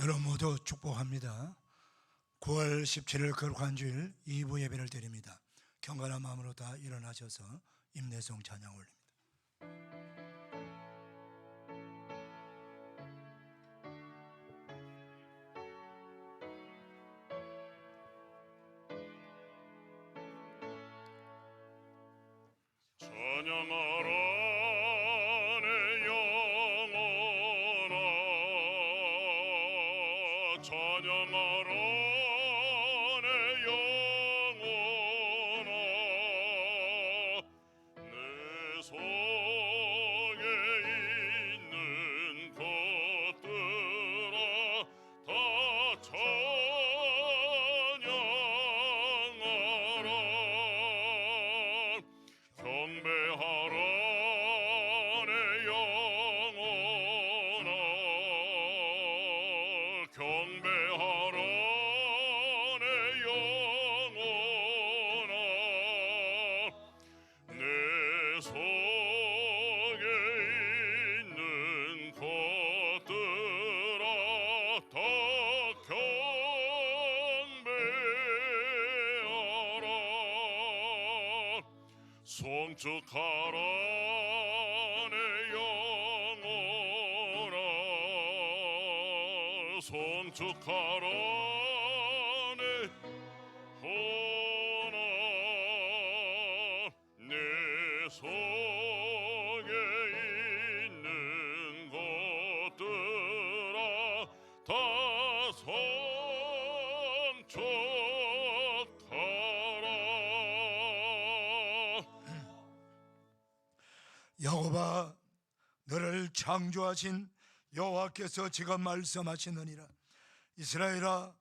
여러분 모두 축복합니다. 9월 17일 거룩한 주일 2부 예배를 드립니다. 경건한 마음으로 다 일어나셔서 임내송 찬양 올립니다. 찬양하라 내 영혼아, 찬양하라 내 영혼아. 내 속에 있는 것들아 다 찬양하라. 경배하라 내 영혼아, 경배하라 내 영혼아. 내 속에 있는 것들아 다 경배하라. 송축하라 내 영혼아, 송축하라 내 혼아. 내 속에 있는 것들아 다 송축하라. 야곱아, 너를 창조하신 여호와께서 지금 말씀하시느니라. 이스라엘아,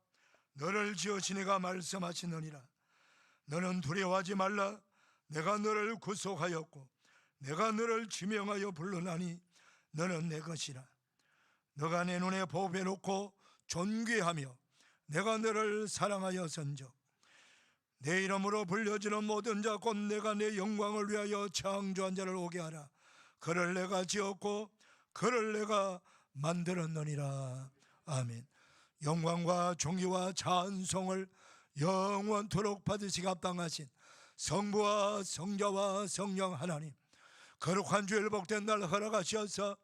너를 지으신 이가 말씀하시느니라. 너는 두려워하지 말라. 내가 너를 구속하였고 내가 너를 지명하여 불러나니 너는 내 것이라. 너가 내 눈에 보배 놓고 존귀하며 내가 너를 사랑하여 선적. 내 이름으로 불려지는 모든 자 곧 내가 내 영광을 위하여 창조한 자를 오게 하라. 그를 내가 지었고 그를 내가 만들었느니라. 아멘. 영광과 존귀와 찬송을 영원토록 받으시기 합당하신 성부와 성자와 성령 하나님, 거룩한 주일 복된 날 허락하셔서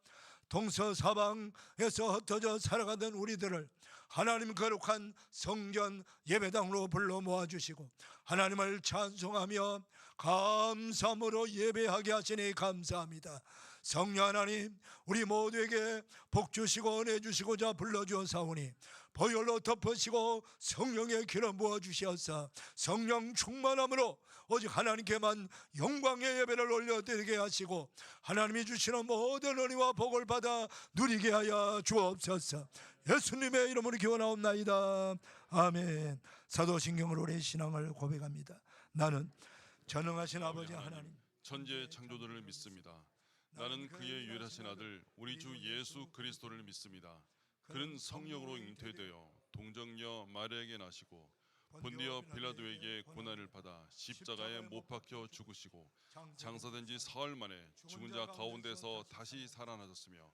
동서사방에서 흩어져 살아가던 우리들을 하나님 거룩한 성전 예배당으로 불러 모아주시고 하나님을 찬송하며 감사함으로 예배하게 하시니 감사합니다. 성령 하나님, 우리 모두에게 복 주시고 은혜 주시고자 불러주었사오니 보혈로 덮으시고 성령의 기름 부어주시옵사 성령 충만함으로 오직 하나님께만 영광의 예배를 올려드리게 하시고 하나님이 주시는 모든 은혜와 복을 받아 누리게 하여 주옵소서. 예수님의 이름으로 기원하옵나이다. 아멘. 사도신경으로 우리의 신앙을 고백합니다. 나는 전능하신 아버지 하나님, 천지의 창조주를 믿습니다. 나는 그의 유일하신 아들 우리 주 예수 그리스도를 믿습니다. 그는 성령으로 잉태되어 동정녀 마리아에게 나시고 본디어 빌라도에게 고난을 받아 십자가에 못 박혀 죽으시고 장사된 지 사흘 만에 죽은 자 가운데서 다시 살아나셨으며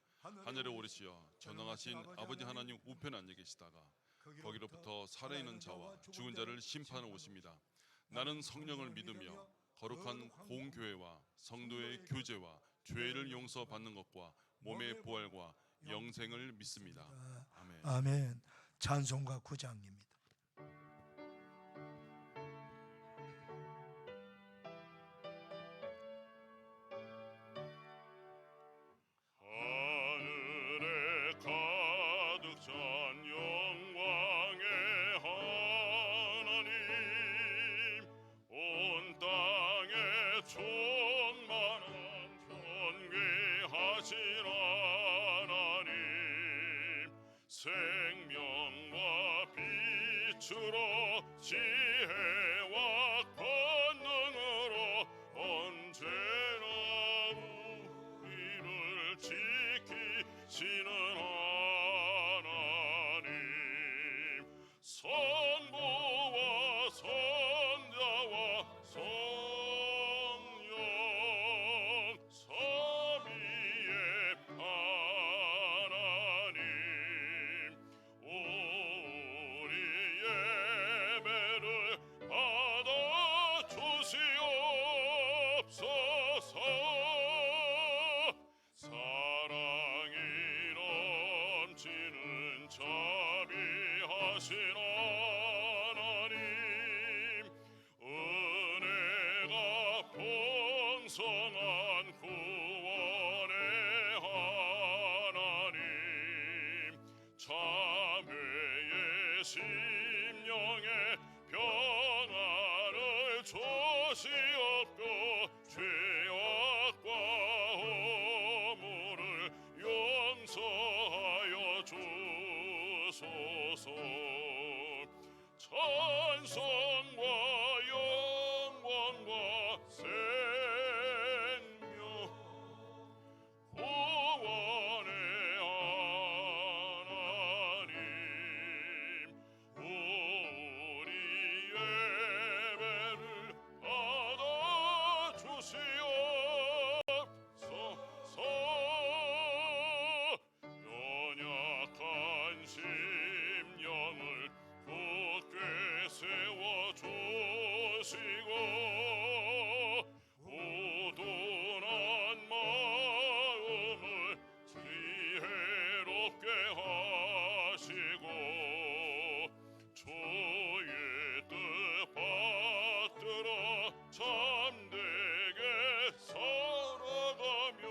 하늘에 오르시어 전능하신 아버지 하나님 우편에 앉아 계시다가 거기로부터 살아있는 자와 죽은 자를 심판하러 오십니다. 나는 성령을 믿으며 거룩한 공교회와 성도의 교제와 죄를 용서받는 것과 몸의 부활과 영생을 믿습니다. 아멘. 아멘. 찬송가 9장입니다. 하늘에 가득 찬 영광의 하나님, 온 땅에 충만한 존귀하신 하나님, 생명과 빛으로 지혜와 권능으로 언제나 우리를 지키시는 하나님, 성부와 성자와 성령 삼위의 하나님, 온 하신 하나님, 은혜가 풍성한 구원의 하나님, 참회의 심령의 평안을 주시옵고 죄악과 허물을 용서하여 주소서. 찬송과 영광과 생명 구원의 하나님, 우리 예배를 받아주시옵소서. 연약한 심령을 굳게 세워주시고 우둔한 마음을 지혜롭게 하시고 주의 뜻 받들어 참되게 살아가며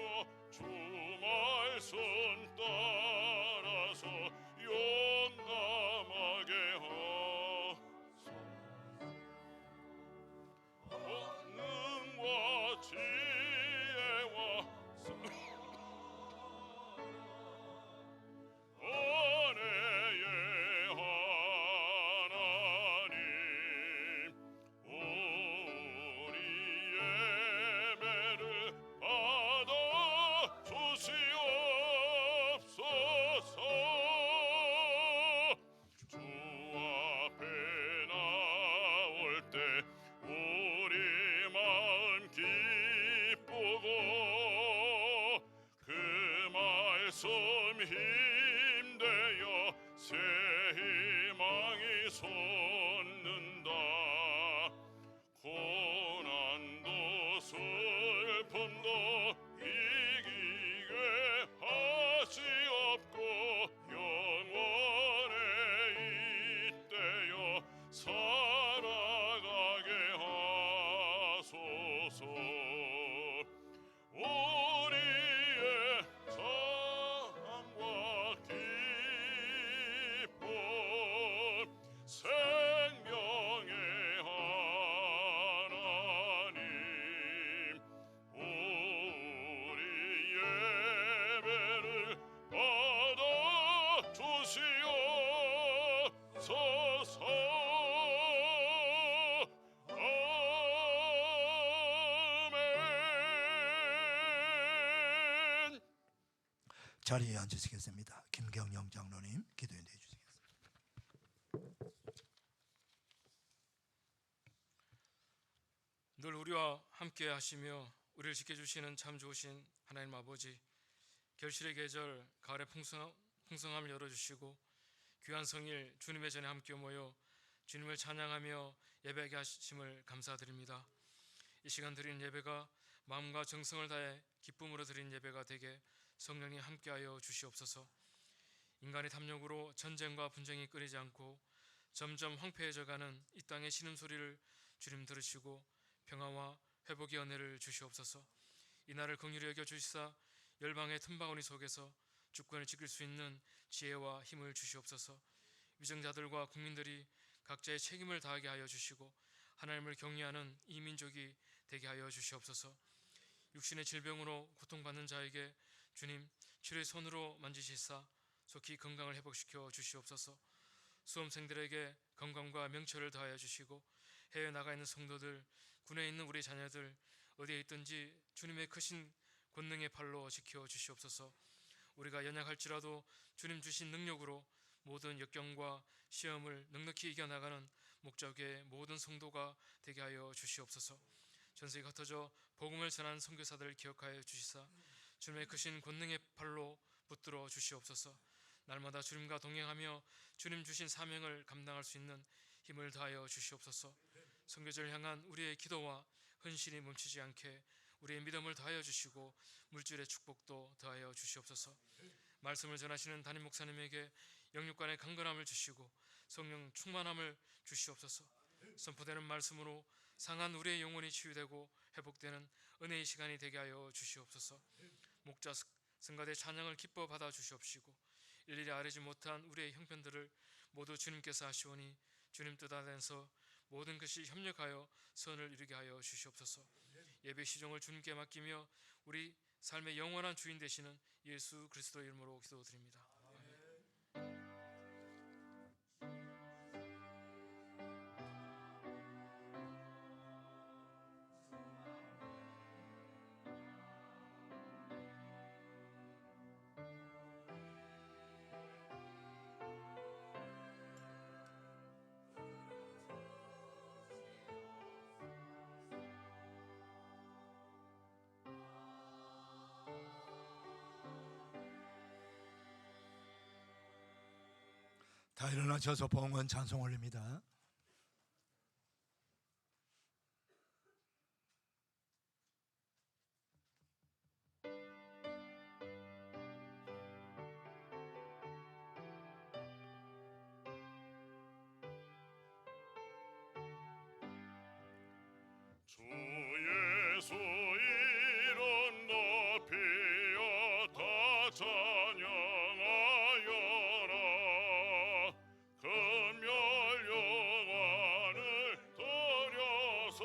주 말씀 따라서 용감하게 권능과 지혜와 은혜의 하나님, 우리 예배를 받아주시옵소서. 주 앞에 나올 때 우리 마음 기쁘고 그 말씀 힘되어 새 희망이 솟는다. 고난도 슬픔도 이기게 하시옵고 영원에 잇대어 살아가게 하소서. 우리의 사랑과 기쁨 생명의 하나님, 우리 예배를 받아주시옵소서. 아멘. 자리에 앉으시겠습니다. 김경영 장로님 기도해 주시겠습니다. 늘 우리와 함께 하시며 우리를 지켜주시는 참 좋으신 하나님 아버지, 결실의 계절 가을의 풍성함을 열어주시고 귀한 성일 주님의 전에 함께 모여 주님을 찬양하며 예배하게 하심을 감사드립니다. 이 시간 드린 예배가 마음과 정성을 다해 기쁨으로 드린 예배가 되게 성령님 함께하여 주시옵소서. 인간의 탐욕으로 전쟁과 분쟁이 끊이지 않고 점점 황폐해져가는 이 땅의 신음소리를 주님 들으시고 평화와 회복의 은혜를 주시옵소서. 이 날을 긍휼히 여겨 주시사 열방의 틈바구니 속에서 주권을 지킬 수 있는 지혜와 힘을 주시옵소서. 위정자들과 국민들이 각자의 책임을 다하게 하여 주시고 하나님을 경외하는 이 민족이 되게 하여 주시옵소서. 육신의 질병으로 고통받는 자에게 주님 치료의 손으로 만지시사 속히 건강을 회복시켜 주시옵소서. 수험생들에게 건강과 명철을 더하여 주시고 해외에 나가 있는 성도들, 군에 있는 우리 자녀들 어디에 있든지 주님의 크신 권능의 팔로 지켜 주시옵소서. 우리가 연약할지라도 주님 주신 능력으로 모든 역경과 시험을 넉넉히 이겨나가는 목적의 모든 성도가 되게 하여 주시옵소서. 전세에 흩어져 복음을 전하는 선교사들을 기억하여 주시사 주님의 크신 권능의 팔로 붙들어 주시옵소서. 날마다 주님과 동행하며 주님 주신 사명을 감당할 수 있는 힘을 다하여 주시옵소서. 선교제를 향한 우리의 기도와 헌신이 멈추지 않게 우리의 믿음을 더하여 주시고 물질의 축복도 더하여 주시옵소서. 말씀을 전하시는 담임 목사님에게 영육간의 강건함을 주시고 성령 충만함을 주시옵소서. 선포되는 말씀으로 상한 우리의 영혼이 치유되고 회복되는 은혜의 시간이 되게 하여 주시옵소서. 목자 성가대 찬양을 기뻐 받아 주시옵시고 일일이 아뢰지 못한 우리의 형편들을 모두 주님께서 하시오니 주님 뜻 안에서 모든 것이 협력하여 선을 이루게 하여 주시옵소서. 예배 시종을 주님께 맡기며 우리 삶의 영원한 주인 되시는 예수 그리스도의 이름으로 기도드립니다. 다 일어나셔서 봉헌 찬송 올립니다. 주 예수 이름 높이어 다 찬양하여라. 금열 영광을 드려서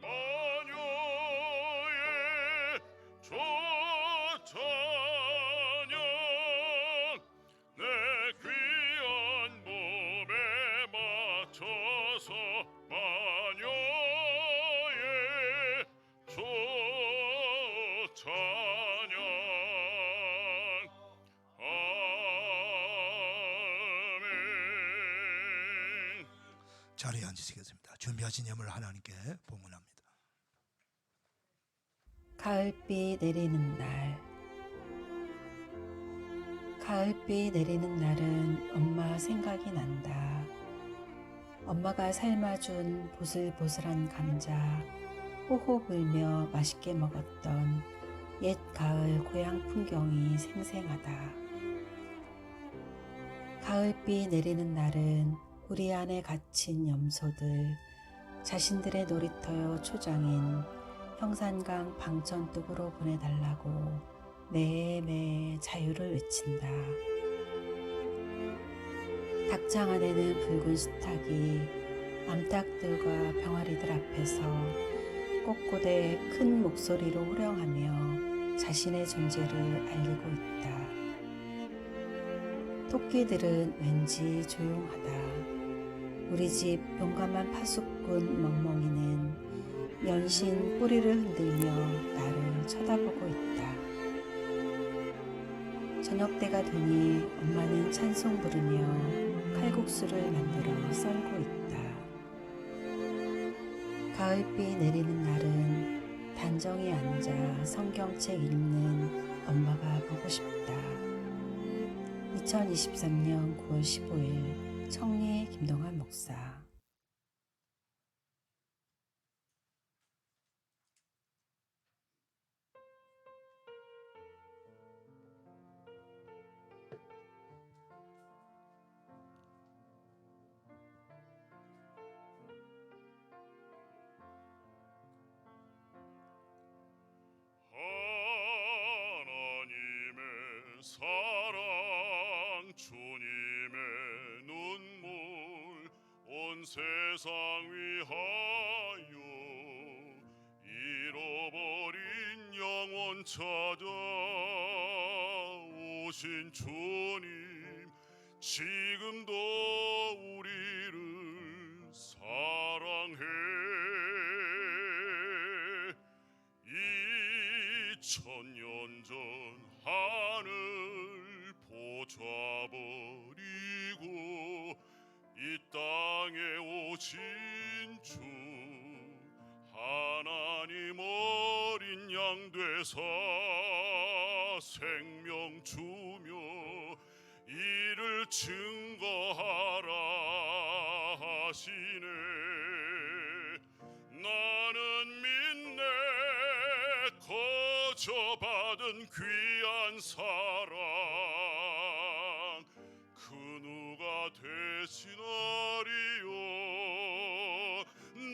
만유의 주 찬양 내 귀한 몸에 맞춰서 만유의 주 찬양 아멘. 자리에 앉으시겠습니다. 준비하신 예물 하나님께 봉헌합니다. 가을비 내리는 날. 가을비 내리는 날은 엄마 생각이 난다. 엄마가 삶아준 보슬보슬한 감자, 호호 불며 맛있게 먹었던 옛 가을 고향 풍경이 생생하다. 가을비 내리는 날은 우리 안에 갇힌 염소들, 자신들의 놀이터여 초장인 형산강 방천뚝으로 보내달라고 매매 자유를 외친다. 닭장 안에는 붉은 수탉이 암탉들과 병아리들 앞에서 꼿꼿해 큰 목소리로 호령하며 자신의 존재를 알리고 있다. 토끼들은 왠지 조용하다. 우리 집 용감한 파수꾼 멍멍이는 연신 꼬리를 흔들며 나를 쳐다보고 있다. 저녁때가 되니 엄마는 찬송 부르며 칼국수를 만들어 썰고 있다. 가을비 내리는 날은 단정히 앉아 성경책 읽는 엄마가 보고 싶다. 2023년 9월 15일 청리 김동환 목사. 하나님의 사랑 주님의 눈물 온 세상 위하여 잃어버린 영혼 찾아오신 주님 지금도 우리를 사랑해 2000년 전 하늘 보좌버리고 이 땅에 오신 주 하나님 어린 양 되사 생명 주며 이를 증거하라 하시네. 나는 믿네 거저받은 귀한 사랑 그 누가 되시 대신하리요.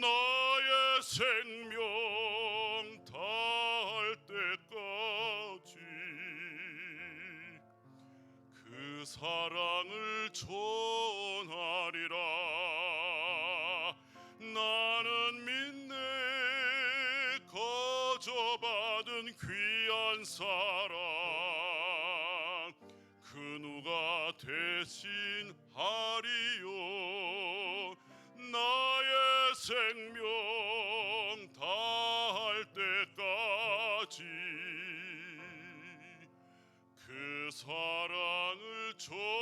나의 생명 다할 때까지 그 사랑을 전하리라. 나는 믿네. 거저받은 귀한 사랑 그 누가 대신하리요. 나의 생명 다할 때까지 그 사랑을 전하리라.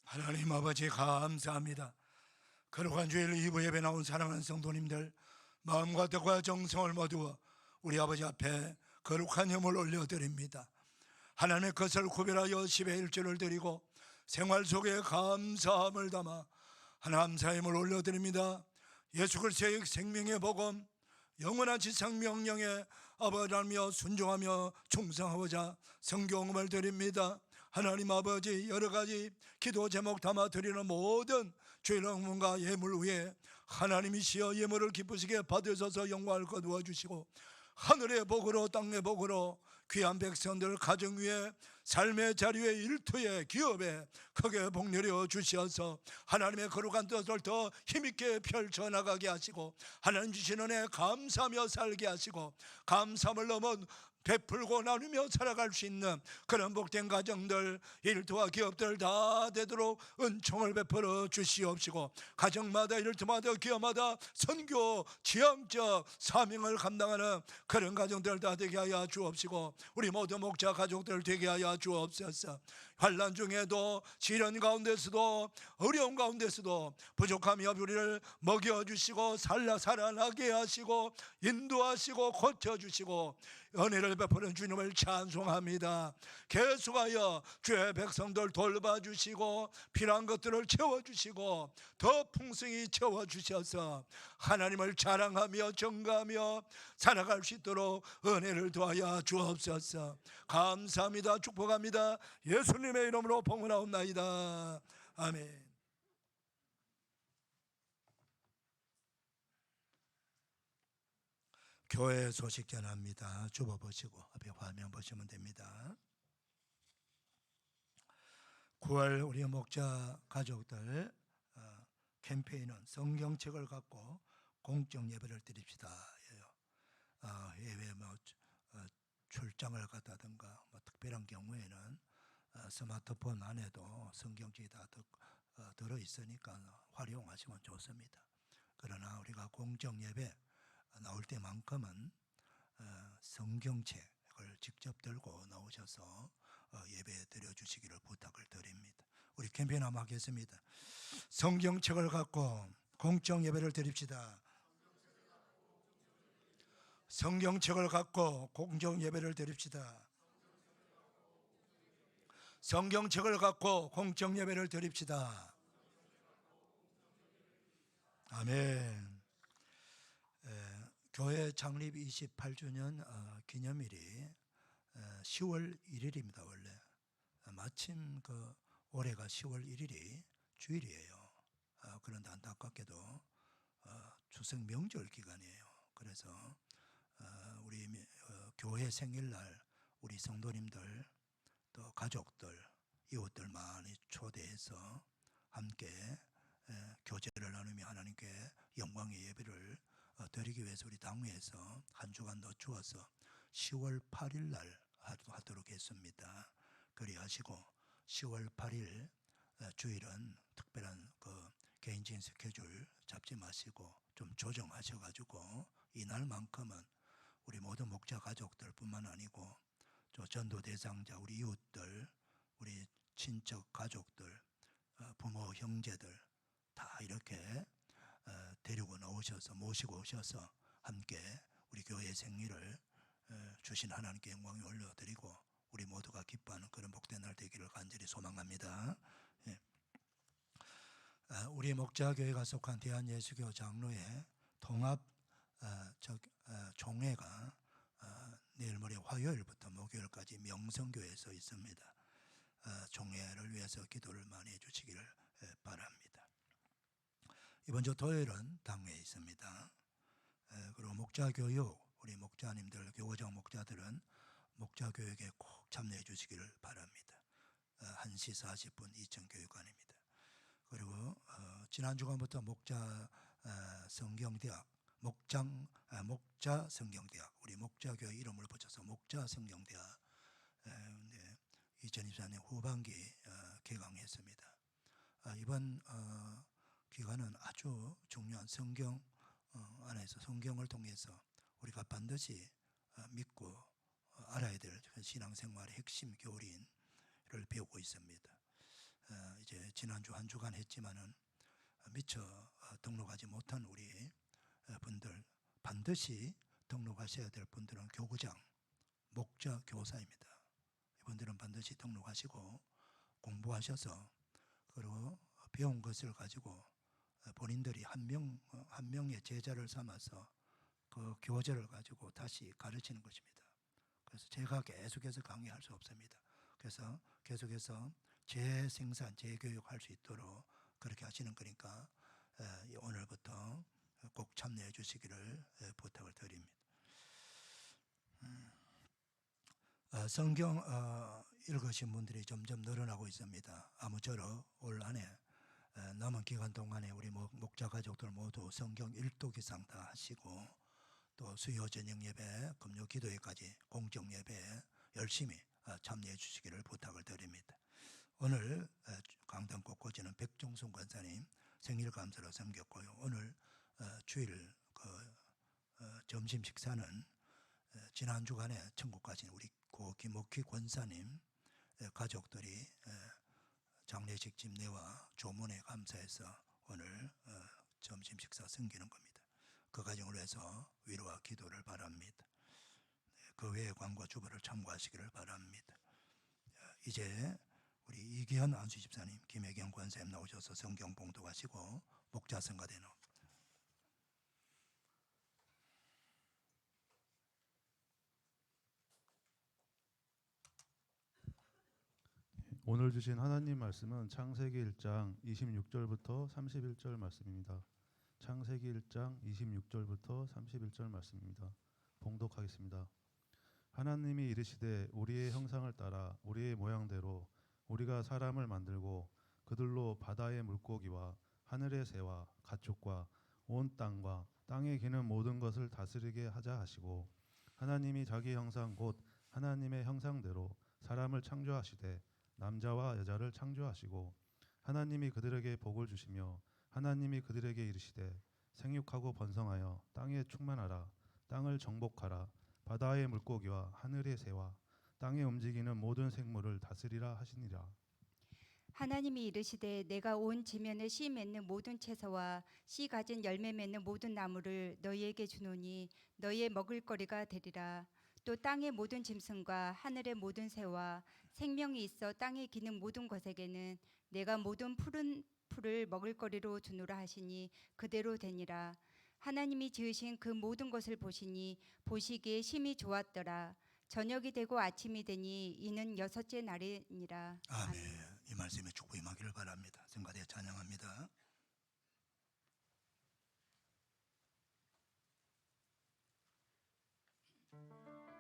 하나님 아버지 감사합니다. 거룩한 주일 2부 예배 나온 사랑하는 성도님들, 마음과 뜻과 정성을 모두 우리 아버지 앞에 거룩한 힘을 올려드립니다. 하나님의 것을 구별하여 10의 1조를 드리고 생활 속에 감사함을 담아 하나님 사임을 올려드립니다. 예수 그리스도의 생명의 복음, 영원한 지상 명령에 아버지하며 순종하며 충성하고자 성경음을 드립니다. 하나님 아버지, 여러 가지 기도 제목 담아 드리는 모든 주일 응원과 예물 위에 하나님이시여 예물을 기쁘시게 받으셔서 영광을 거두어 주시고 하늘의 복으로 땅의 복으로 귀한 백성들 가정 위에 삶의 자리에 일터에 기업에 크게 복내려 주시어서 하나님의 거룩한 뜻을 더 힘있게 펼쳐나가게 하시고 하나님 주신 은혜 감사하며 살게 하시고 감사함을 넘어 베풀고 나누며 살아갈 수 있는 그런 복된 가정들, 일터와 기업들 다 되도록 은총을 베풀어 주시옵시고 가정마다 일터마다 기업마다 선교 지향적 사명을 감당하는 그런 가정들 다 되게 하여 주옵시고 우리 모든 목자 가족들 되게 하여 주옵소서. 환난 중에도 시련 가운데서도 어려운 가운데서도 부족함이 우리를 먹여주시고 살아나게 하시고 인도하시고 고쳐주시고 은혜를 베푸는 주님을 찬송합니다. 계속하여 주의 백성들 돌봐주시고 필요한 것들을 채워주시고 더 풍성히 채워주셔서 하나님을 자랑하며 전가하며 살아갈 수 있도록 은혜를 더하여 주옵소서. 감사합니다. 축복합니다. 예수님의 이름으로 봉헌하옵나이다. 아멘. 교회 소식 전합니다. 주보 보시고 앞에 화면 보시면 됩니다. 9월 우리 목자 가족들 캠페인은 성경책을 갖고 공적 예배를 드립시다. 해외 출장을 갔다든가 특별한 경우에는 스마트폰 안에도 성경책이 다 들어 있으니까 활용하시면 좋습니다. 그러나 우리가 공적 예배 나올 때만큼은 성경책을 직접 들고 나오셔서 예배 드려 주시기를 부탁을 드립니다. 우리 캠페인 한번 하겠습니다. 성경책을 갖고 공적 예배를 드립시다. 성경책을 갖고 공적 예배를 드립시다. 성경책을 갖고 공적 예배를 드립시다. 아멘. 교회 창립 28주년 기념일이 10월 1일입니다. 원래 마침 올해가 10월 1일이 주일이에요. 그런데 안타깝게도 추석 명절 기간이에요. 그래서 우리 교회 생일날 우리 성도님들 또 가족들 이웃들 많이 초대해서 함께 교제를 나누며 하나님께 영광의 예배를 드리기 위해서 우리 당회에서 한 주간 더 주어서 10월 8일 날 하도록 했습니다. 그리 하시고 10월 8일 주일은 특별한 개인적인 스케줄 잡지 마시고 좀 조정하셔가지고 이날만큼은 우리 모든 목자 가족들 뿐만 아니고 전도 대상자 우리 이웃들 우리 친척, 가족들, 부모, 형제들 다 이렇게 데리고 나오셔서 모시고 오셔서 함께 우리 교회의 생리를 주신 하나님께 영광을 올려드리고 우리 모두가 기뻐하는 그런 복된 날 되기를 간절히 소망합니다. 예. 우리 목자교회가 속한 대한예수교 장로회 통합 종회가 내일 모레 화요일부터 목요일까지 명성교회에서 있습니다. 종회를 위해서 기도를 많이 해주시기를 바랍니다. 이번 주 토요일은 당회에 있습니다. 그리고 목자교육, 우리 목자님들, 교구장 목자들은 목자교육에 꼭 참여해 주시기를 바랍니다. 1시 40분 이천교육관입니다. 그리고 지난 주간부터 목자 성경대학, 목자 성경대학, 우리 목자교회 이름을 붙여서 목자 성경대학 2024년 후반기 개강했습니다. 이번 기간은 아주 중요한 성경 안에서 성경을 통해서 우리가 반드시 믿고 알아야 될 신앙생활의 핵심 교리를 배우고 있습니다. 이제 지난주 한 주간 했지만은 미처 등록하지 못한 우리 분들, 반드시 등록하셔야 될 분들은 교구장, 목자 교사입니다. 이분들은 반드시 등록하시고 공부하셔서 그리고 배운 것을 가지고 본인들이 한 명의 제자를 삼아서 그 교재를 가지고 다시 가르치는 것입니다. 그래서 제가 계속해서 강의할 수 없습니다. 그래서 계속해서 재생산, 재교육할 수 있도록 그렇게 하시는 거니까 오늘부터 꼭 참여해 주시기를 부탁을 드립니다. 성경 읽으신 분들이 점점 늘어나고 있습니다. 아무쪼록 올 한해 남은 기간 동안에 우리 목자 가족들 모두 성경 1독 이상 다 하시고 또 수요 저녁 예배, 금요 기도회까지 공적 예배에 열심히 참여해 주시기를 부탁을 드립니다. 오늘 강당 곳곳에는 백종순 권사님 생일 감사로 섬겼고요. 오늘 주일 점심 식사는 지난 주간에 천국 가신 우리 고 김옥희 권사님 가족들이 장례식 집례와 조문에 감사해서 오늘 점심 식사 섬기는 겁니다. 그 가정을 위해서 위로와 기도를 바랍니다. 그 외의 관과 주보를 참고하시기를 바랍니다. 이제 우리 이기현 안수 집사님, 김혜경 권사님 나오셔서 성경 봉독하시고 목자 성가대 나옵니다. 오늘 주신 하나님 말씀은 창세기 1장 26절부터 31절 말씀입니다. 창세기 1장 26절부터 31절 말씀입니다. 봉독하겠습니다. 하나님이 이르시되 우리의 형상을 따라 우리의 모양대로 우리가 사람을 만들고 그들로 바다의 물고기와 하늘의 새와 가축과 온 땅과 땅에 기는 모든 것을 다스리게 하자 하시고 하나님이 자기 형상 곧 하나님의 형상대로 사람을 창조하시되 남자와 여자를 창조하시고 하나님이 그들에게 복을 주시며 하나님이 그들에게 이르시되 생육하고 번성하여 땅에 충만하라 땅을 정복하라 바다의 물고기와 하늘의 새와 땅에 움직이는 모든 생물을 다스리라 하시니라. 하나님이 이르시되 내가 온 지면에 씨 맺는 모든 채소와 씨 가진 열매 맺는 모든 나무를 너희에게 주노니 너희의 먹을거리가 되리라. 또 땅의 모든 짐승과 하늘의 모든 새와 생명이 있어 땅에 기는 모든 것에게는 내가 모든 푸른 풀을 먹을거리로 주노라 하시니 그대로 되니라. 하나님이 지으신 그 모든 것을 보시니 보시기에 심히 좋았더라. 저녁이 되고 아침이 되니 이는 여섯째 날이니라. 아멘. 이 말씀에 축복 임하기를 바랍니다. 성가대 찬양합니다. 찬양하여라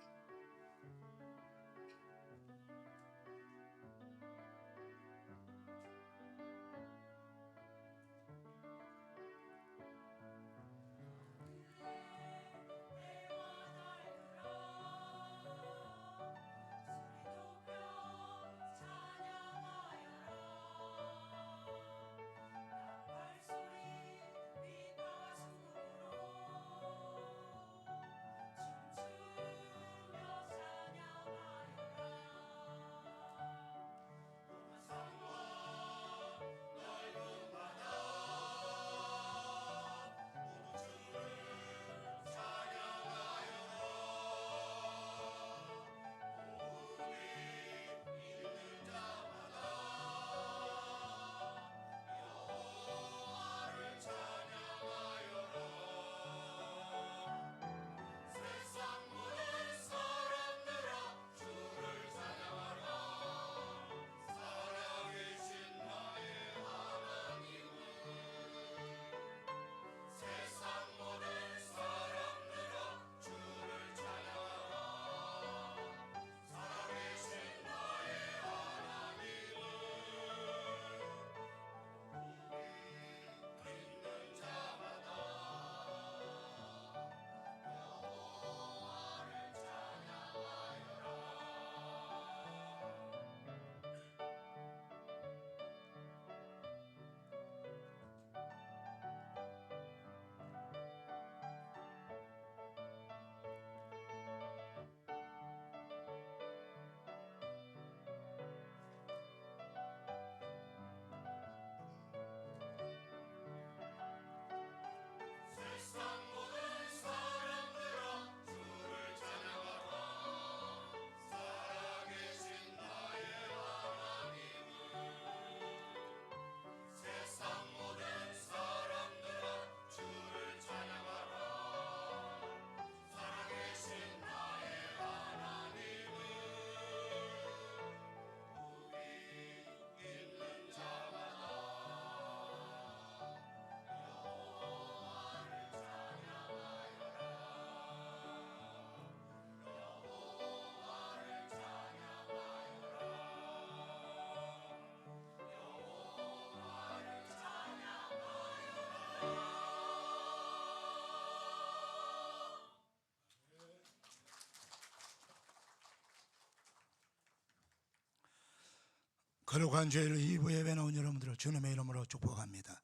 거룩한 주일 2부 예배 나온 여러분들을 주님의 이름으로 축복합니다.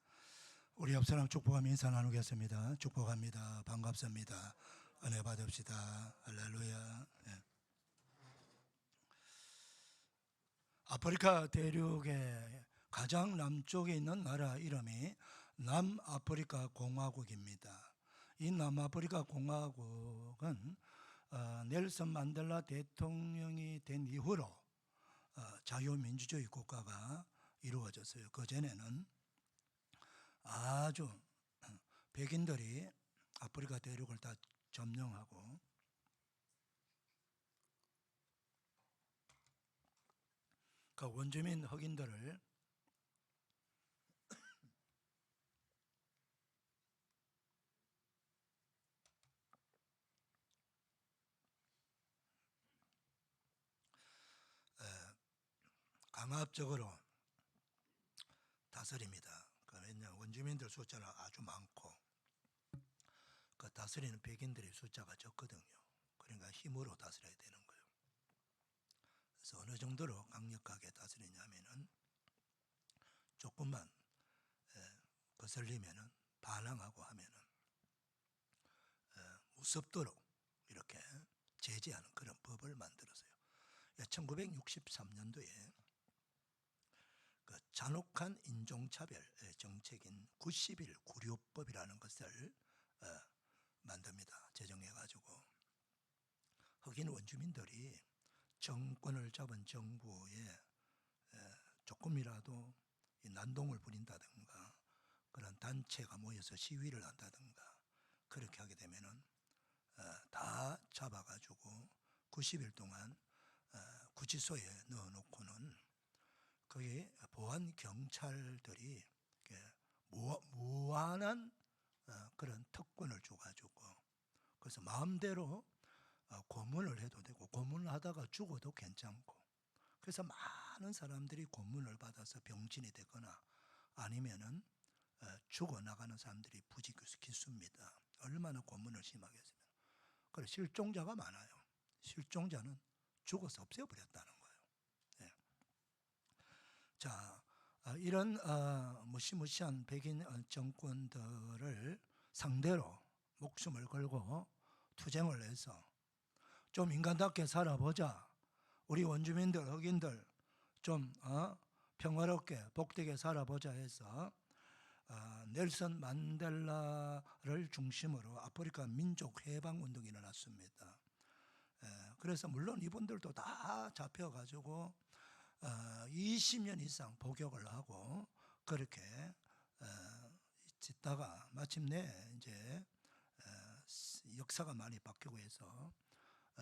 우리 옆 사람 축복하며 인사 나누겠습니다. 축복합니다. 반갑습니다. 은혜 받읍시다. 할렐루야. 예. 아프리카 대륙의 가장 남쪽에 있는 나라 이름이 남아프리카 공화국입니다. 이 남아프리카 공화국은 넬슨 만델라 대통령이 된 이후로 자유민주주의 국가가 이루어졌어요. 그전에는 아주 백인들이 아프리카 대륙을 다 점령하고 그 원주민 흑인들을 강압적으로 다스립니다. 왜냐하면 원주민들 숫자는 아주 많고 그 다스리는 백인들의 숫자가 적거든요. 그러니까 힘으로 다스려야 되는 거예요. 그래서 어느 정도로 강력하게 다스리냐면은 조금만 거슬리면은 반항하고 하면은 무섭도록 이렇게 제재하는 그런 법을 만들었어요. 1963년도에 그 잔혹한 인종차별 정책인 90일 구류법이라는 것을 만듭니다. 제정해가지고 흑인 원주민들이 정권을 잡은 정부에 조금이라도 난동을 부린다든가 그런 단체가 모여서 시위를 한다든가 그렇게 하게 되면은 다 잡아가지고 90일 동안 구치소에 넣어놓고는 거기 보안 경찰들이 무한한 그런 특권을 줘가지고 그래서 마음대로 고문을 해도 되고 고문을 하다가 죽어도 괜찮고 그래서 많은 사람들이 고문을 받아서 병진이 되거나 아니면은 죽어나가는 사람들이 부지기수입니다. 얼마나 고문을 심하게 했으면. 그래서 실종자가 많아요. 실종자는 죽어서 없애버렸다는 거예요. 예. 자, 이런 무시무시한 백인 정권들을 상대로 목숨을 걸고 투쟁을 해서 좀 인간답게 살아보자. 우리 원주민들, 흑인들 좀 평화롭게 복되게 살아보자 해서 넬슨 만델라를 중심으로 아프리카 민족 해방 운동이 일어났습니다. 그래서 물론 이분들도 다 잡혀가지고 20년 이상 복역을 하고 그렇게 짓다가 마침내 이제 역사가 많이 바뀌고 해서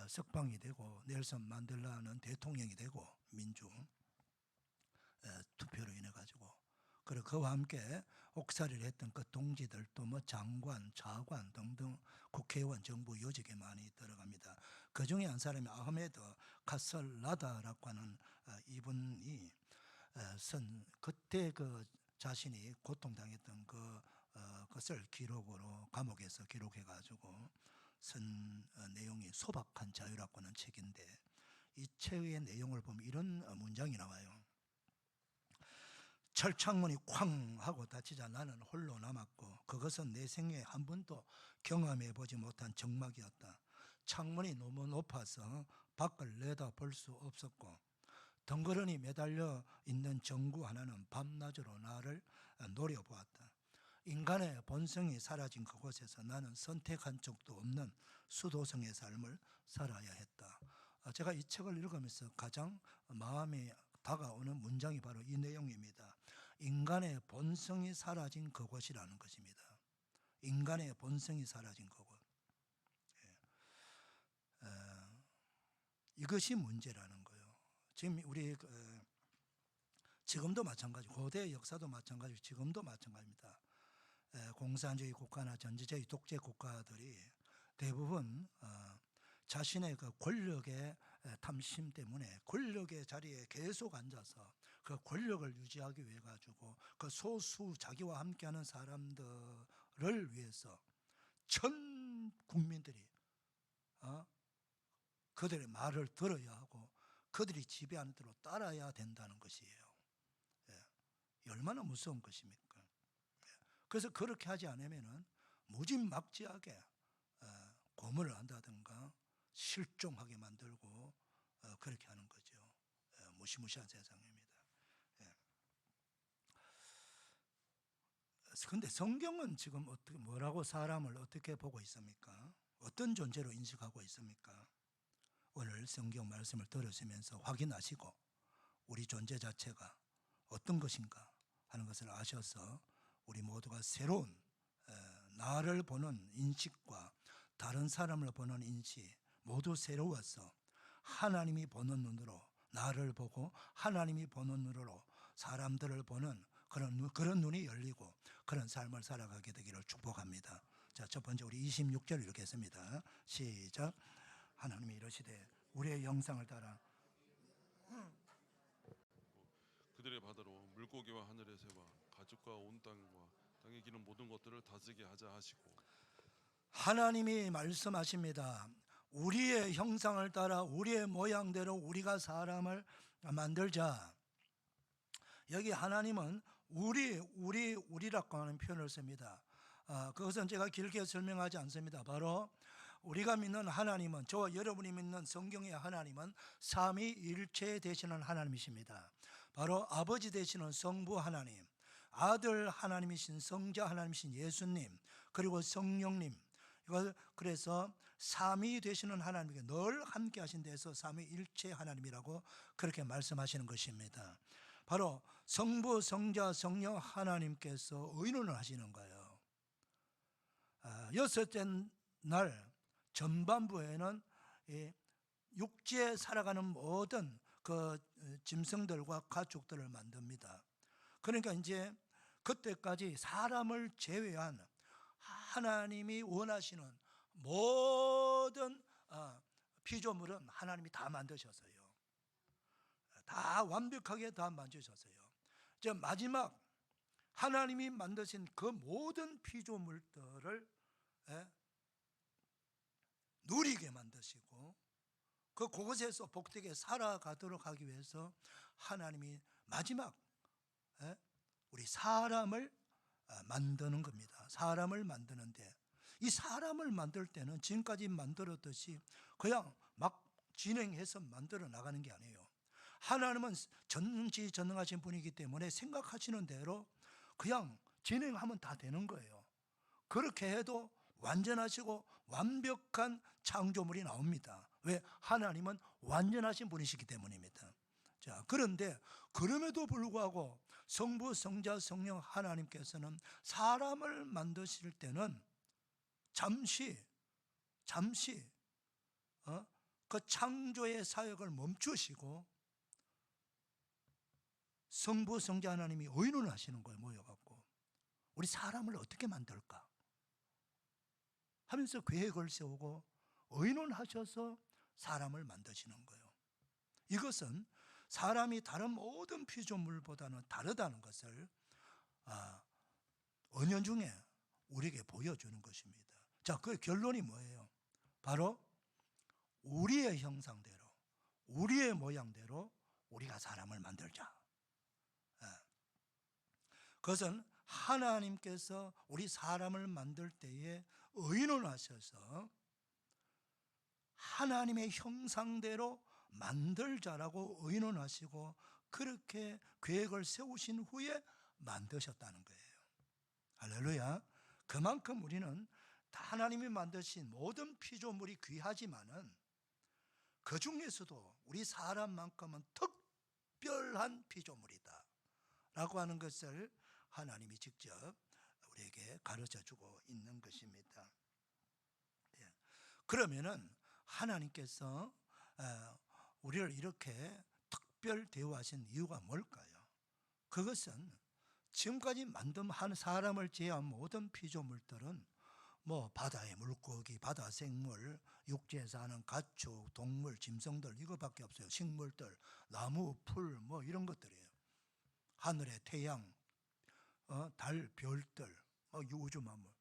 석방이 되고 넬슨 만델라는 대통령이 되고 민주 투표로 인해 가지고 그리고 그와 함께 옥살이를 했던 그 동지들도 뭐 장관, 차관 등등 국회의원, 정부 요직에 많이 들어갑니다. 그 중에 한 사람이 아흐메드 카설라다라고 하는 이분이 그때 그 자신이 고통당했던 그것을 기록으로 감옥에서 기록해가지고 쓴 내용이 소박한 자유라고 하는 책인데 이 책의 내용을 보면 이런 문장이 나와요. 철창문이 쾅 하고 닫히자 나는 홀로 남았고 그것은 내 생애에 한 번도 경험해 보지 못한 정막이었다. 창문이 너무 높아서 밖을 내다볼 수 없었고 덩그러니 매달려 있는 전구 하나는 밤낮으로 나를 노려보았다. 인간의 본성이 사라진 그곳에서 나는 선택한 적도 없는 수도성의 삶을 살아야 했다. 제가 이 책을 읽으면서 가장 마음에 다가오는 문장이 바로 이 내용입니다. 인간의 본성이 사라진 그곳이라는 것입니다. 인간의 본성이 사라진 그곳. 이것이 문제라는 거예요. 지금 우리 지금도 마찬가지, 고대 역사도 마찬가지고 지금도 마찬가지입니다. 공산주의 국가나 전체주의 독재 국가들이 대부분 자신의 그 권력의 탐심 때문에 권력의 자리에 계속 앉아서 그 권력을 유지하기 위해 가지고 그 소수 자기와 함께하는 사람들을 위해서 전 국민들이 그들의 말을 들어야 하고 그들이 지배하는 대로 따라야 된다는 것이에요. 얼마나 무서운 것입니까? 그래서 그렇게 하지 않으면은 무지막지하게 고문을 한다든가 실종하게 만들고 그렇게 하는 거죠. 무시무시한 세상입니다. 그런데 성경은 지금 어떻게 뭐라고 사람을 어떻게 보고 있습니까? 어떤 존재로 인식하고 있습니까? 오늘 성경 말씀을 들으시면서 확인하시고 우리 존재 자체가 어떤 것인가 하는 것을 아셔서 우리 모두가 새로운 나를 보는 인식과 다른 사람을 보는 인식 모두 새로워서 하나님이 보는 눈으로 나를 보고 하나님이 보는 눈으로 사람들을 보는 그런 눈이 열리고 그런 삶을 살아가게 되기를 축복합니다. 자, 첫 번째 우리 26절 이렇게 했습니다. 시작. 하나님이 이르시되 우리의 형상을 따라 그들의 바다로 물고기와 하늘의 새와 가축과 온 땅과 땅에 기는 모든 것들을 다스리게 하자 하시고, 하나님이 말씀하십니다. 우리의 형상을 따라 우리의 모양대로 우리가 사람을 만들자. 여기 하나님은 우리라고 하는 표현을 씁니다. 그것은 제가 길게 설명하지 않습니다. 바로 우리가 믿는 하나님은, 저와 여러분이 믿는 성경의 하나님은 삼위일체 되시는 하나님이십니다. 바로 아버지 되시는 성부 하나님, 아들 하나님이신 성자 하나님이신 예수님, 그리고 성령님. 그래서 삼위 되시는 하나님께 늘 함께 하신 데서 삼위일체 하나님이라고 그렇게 말씀하시는 것입니다. 바로 성부, 성자, 성령 하나님께서 의논을 하시는 거예요. 여섯째 날 전반부에는 육지에 살아가는 모든 그 짐승들과 가축들을 만듭니다. 그러니까 이제 그때까지 사람을 제외한 하나님이 원하시는 모든 피조물은 하나님이 다 만드셨어요. 다 완벽하게 다 만드셨어요. 이제 마지막 하나님이 만드신 그 모든 피조물들을 누리게 만드시고 그곳에서 복되게 살아가도록 하기 위해서 하나님이 마지막 우리 사람을 만드는 겁니다. 사람을 만드는데 이 사람을 만들 때는 지금까지 만들었듯이 그냥 막 진행해서 만들어 나가는 게 아니에요. 하나님은 전지전능하신 분이기 때문에 생각하시는 대로 그냥 진행하면 다 되는 거예요. 그렇게 해도 완전하시고 완벽한 창조물이 나옵니다. 왜? 하나님은 완전하신 분이시기 때문입니다. 자, 그런데 그럼에도 불구하고 성부, 성자, 성령 하나님께서는 사람을 만드실 때는 잠시 그 창조의 사역을 멈추시고 성부, 성자 하나님이 의논하시는 거예요. 모여갖고 우리 사람을 어떻게 만들까 하면서 계획을 세우고 의논하셔서 사람을 만드시는 거예요. 이것은 사람이 다른 모든 피조물보다는 다르다는 것을 은연중에 우리에게 보여주는 것입니다. 자, 그 결론이 뭐예요? 바로 우리의 형상대로 우리의 모양대로 우리가 사람을 만들자. 그것은 하나님께서 우리 사람을 만들 때에 의논하셔서 하나님의 형상대로 만들자라고 의논하시고 그렇게 계획을 세우신 후에 만드셨다는 거예요. 할렐루야. 그만큼 우리는 하나님이 만드신 모든 피조물이 귀하지만은 그 중에서도 우리 사람만큼은 특별한 피조물이다 라고 하는 것을 하나님이 직접 우리에게 가르쳐주고 있는 것입니다. 그러면은 하나님께서 우리를 이렇게 특별 대우하신 이유가 뭘까요? 그것은 지금까지 만든 사람을 제외한 모든 피조물들은 뭐 바다의 물고기, 바다 생물, 육지에 사는 가축, 동물, 짐승들 이거밖에 없어요. 식물들, 나무, 풀 뭐 이런 것들이에요. 하늘의 태양, 달, 별들, 우주 만물.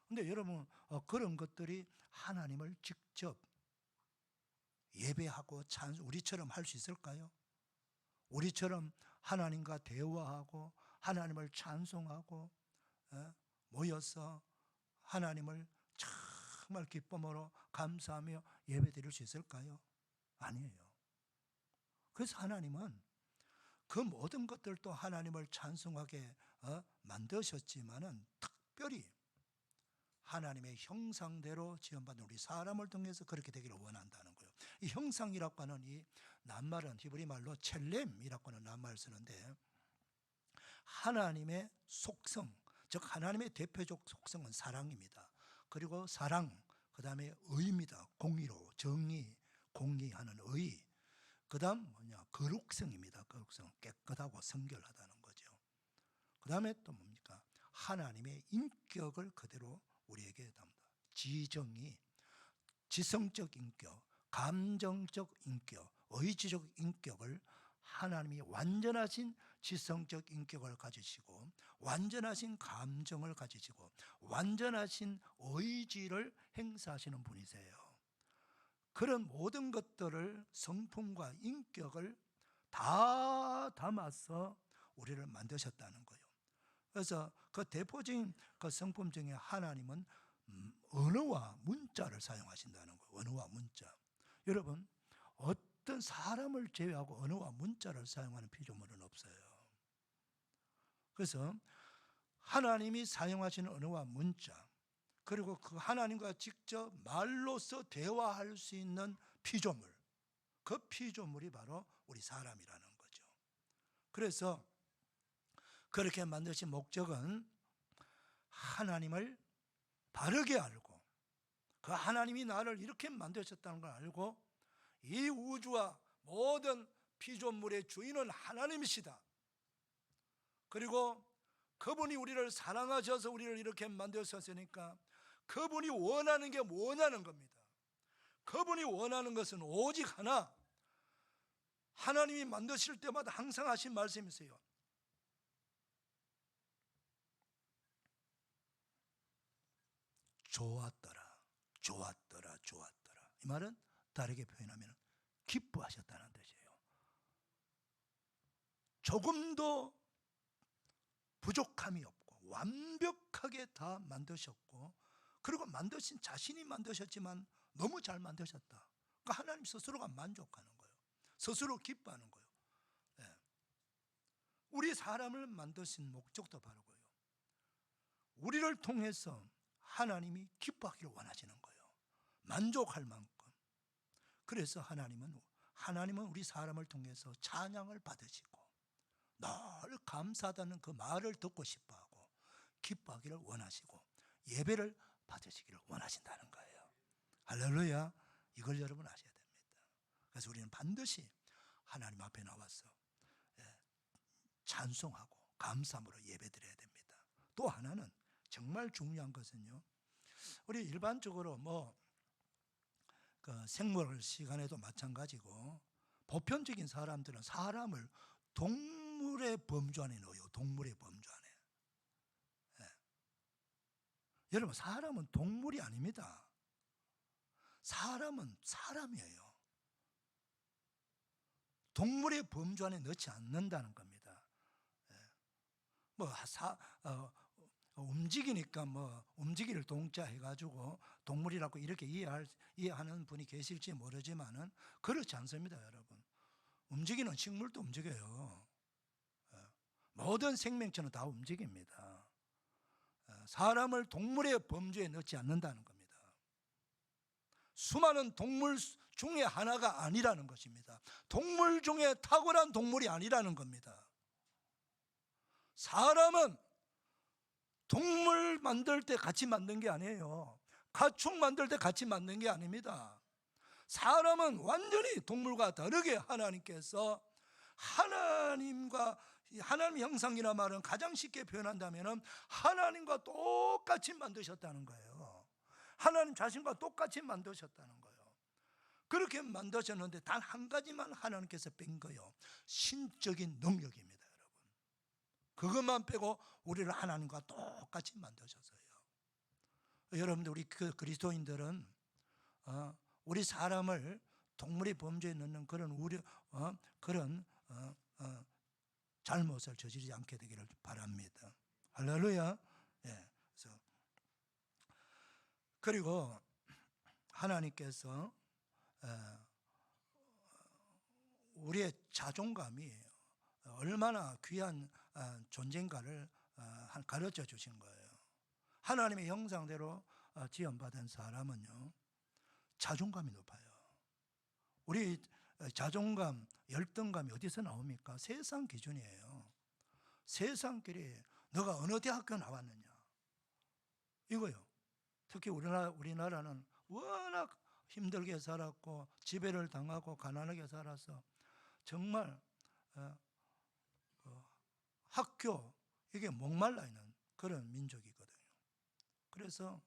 근데 여러분 그런 것들이 하나님을 직접 예배하고 우리처럼 할 수 있을까요? 우리처럼 하나님과 대화하고 하나님을 찬송하고 모여서 하나님을 정말 기쁨으로 감사하며 예배드릴 수 있을까요? 아니에요. 그래서 하나님은 그 모든 것들도 하나님을 찬송하게 만드셨지만은 특별히 하나님의 형상대로 지음받은 우리 사람을 통해서 그렇게 되기를 원한다는 거예요. 이 형상이라고 하는 이 낱말은 히브리 말로 첼렘이라고 하는 낱말을 쓰는데, 하나님의 속성, 즉 하나님의 대표적 속성은 사랑입니다. 그리고 사랑, 그 다음에 의입니다. 공의로, 정의, 공의하는 의. 그 다음 거룩성입니다. 거룩성, 깨끗하고 성결하다는 거죠. 그 다음에 또 뭡니까? 하나님의 인격을 그대로 우리에게 담다. 지정의, 지성적 인격, 감정적 인격, 의지적 인격을 하나님이 완전하신 지성적 인격을 가지시고 완전하신 감정을 가지시고 완전하신 의지를 행사하시는 분이세요. 그런 모든 것들을, 성품과 인격을 다 담아서 우리를 만드셨다는 거예요. 그래서 그 대표적인 그 성품 중에 하나님은 언어와 문자를 사용하신다는 거예요. 언어와 문자. 여러분, 어떤 사람을 제외하고 언어와 문자를 사용하는 피조물은 없어요. 그래서 하나님이 사용하시는 언어와 문자, 그리고 그 하나님과 직접 말로서 대화할 수 있는 피조물, 그 피조물이 바로 우리 사람이라는 거죠. 그래서 그렇게 만드신 목적은 하나님을 바르게 알고, 그 하나님이 나를 이렇게 만드셨다는 걸 알고, 이 우주와 모든 피조물의 주인은 하나님이시다. 그리고 그분이 우리를 사랑하셔서 우리를 이렇게 만드셨으니까 그분이 원하는 게 뭐냐는 겁니다. 그분이 원하는 것은 오직 하나, 하나님이 만드실 때마다 항상 하신 말씀이 있어요. 좋았더라, 좋았더라, 좋았더라. 이 말은 다르게 표현하면 기뻐하셨다는 뜻이에요. 조금도 부족함이 없고 완벽하게 다 만드셨고, 그리고 만드신 자신이 만드셨지만 너무 잘 만드셨다. 그러니까 하나님 스스로가 만족하는 거예요. 스스로 기뻐하는 거예요. 우리 사람을 만드신 목적도 바로 그거예요. 우리를 통해서 하나님이 기뻐하기를 원하시는 거예요. 만족할 만큼. 그래서 하나님은 우리 사람을 통해서 찬양을 받으시고 늘 감사하다는 그 말을 듣고 싶어하고 기뻐하기를 원하시고 예배를 받으시기를 원하신다는 거예요. 할렐루야. 이걸 여러분 아셔야 됩니다. 그래서 우리는 반드시 하나님 앞에 나와서 찬송하고 감사함으로 예배드려야 됩니다. 또 하나는 정말 중요한 것은요, 우리 일반적으로 그 생물 시간에도 마찬가지고 보편적인 사람들은 사람을 동물의 범주 안에 넣어요. 동물의 범주 안에. 여러분, 사람은 동물이 아닙니다. 사람은 사람이에요. 동물의 범주 안에 넣지 않는다는 겁니다. 움직이니까 움직이를 동자 해가지고 동물이라고 이렇게 이해하는 분이 계실지 모르지만은 그렇지 않습니다, 여러분. 움직이는 식물도 움직여요. 모든 생명체는 다 움직입니다. 사람을 동물의 범주에 넣지 않는다는 겁니다. 수많은 동물 중에 하나가 아니라는 것입니다. 동물 중에 탁월한 동물이 아니라는 겁니다. 사람은 동물 만들 때 같이 만든 게 아니에요. 가축 만들 때 같이 만든 게 아닙니다. 사람은 완전히 동물과 다르게 하나님께서 하나님 형상이라 말은 가장 쉽게 표현한다면 하나님과 똑같이 만드셨다는 거예요. 하나님 자신과 똑같이 만드셨다는 거예요. 그렇게 만드셨는데 단 한 가지만 하나님께서 뺀 거예요. 신적인 능력입니다, 여러분. 그것만 빼고 우리를 하나님과 똑같이 만드셨어요. 여러분들, 우리 그리스도인들은 우리 사람을 동물의 범주에 넣는 그런 잘못을 저지르지 않게 되기를 바랍니다. 할렐루야. 예. 그리고 하나님께서 우리의 자존감이 얼마나 귀한 존재인가를 가르쳐 주신 거예요. 하나님의 형상대로 지음받은 사람은요, 자존감이 높아요. 우리 자존감, 열등감이 어디서 나옵니까? 세상 기준이에요. 세상끼리 너가 어느 대학교 나왔느냐, 이거요. 특히 우리나라는 워낙 힘들게 살았고 지배를 당하고 가난하게 살아서 정말 학교 이게 목말라 있는 그런 민족이거든요. 그래서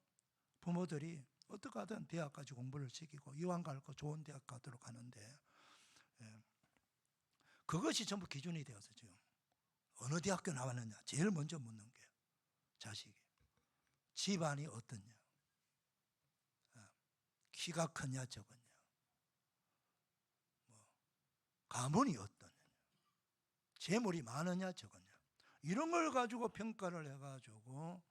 부모들이 어떻게 하든 대학까지 공부를 시키고 이왕 갈 거 좋은 대학 가도록 하는데, 그것이 전부 기준이 되어서 지금 어느 대학교 나왔느냐 제일 먼저 묻는 게 자식이 집안이 어떻냐, 키가 크냐 적었냐, 가문이 어떠냐, 재물이 많으냐 적었냐, 이런 걸 가지고 평가를 해가지고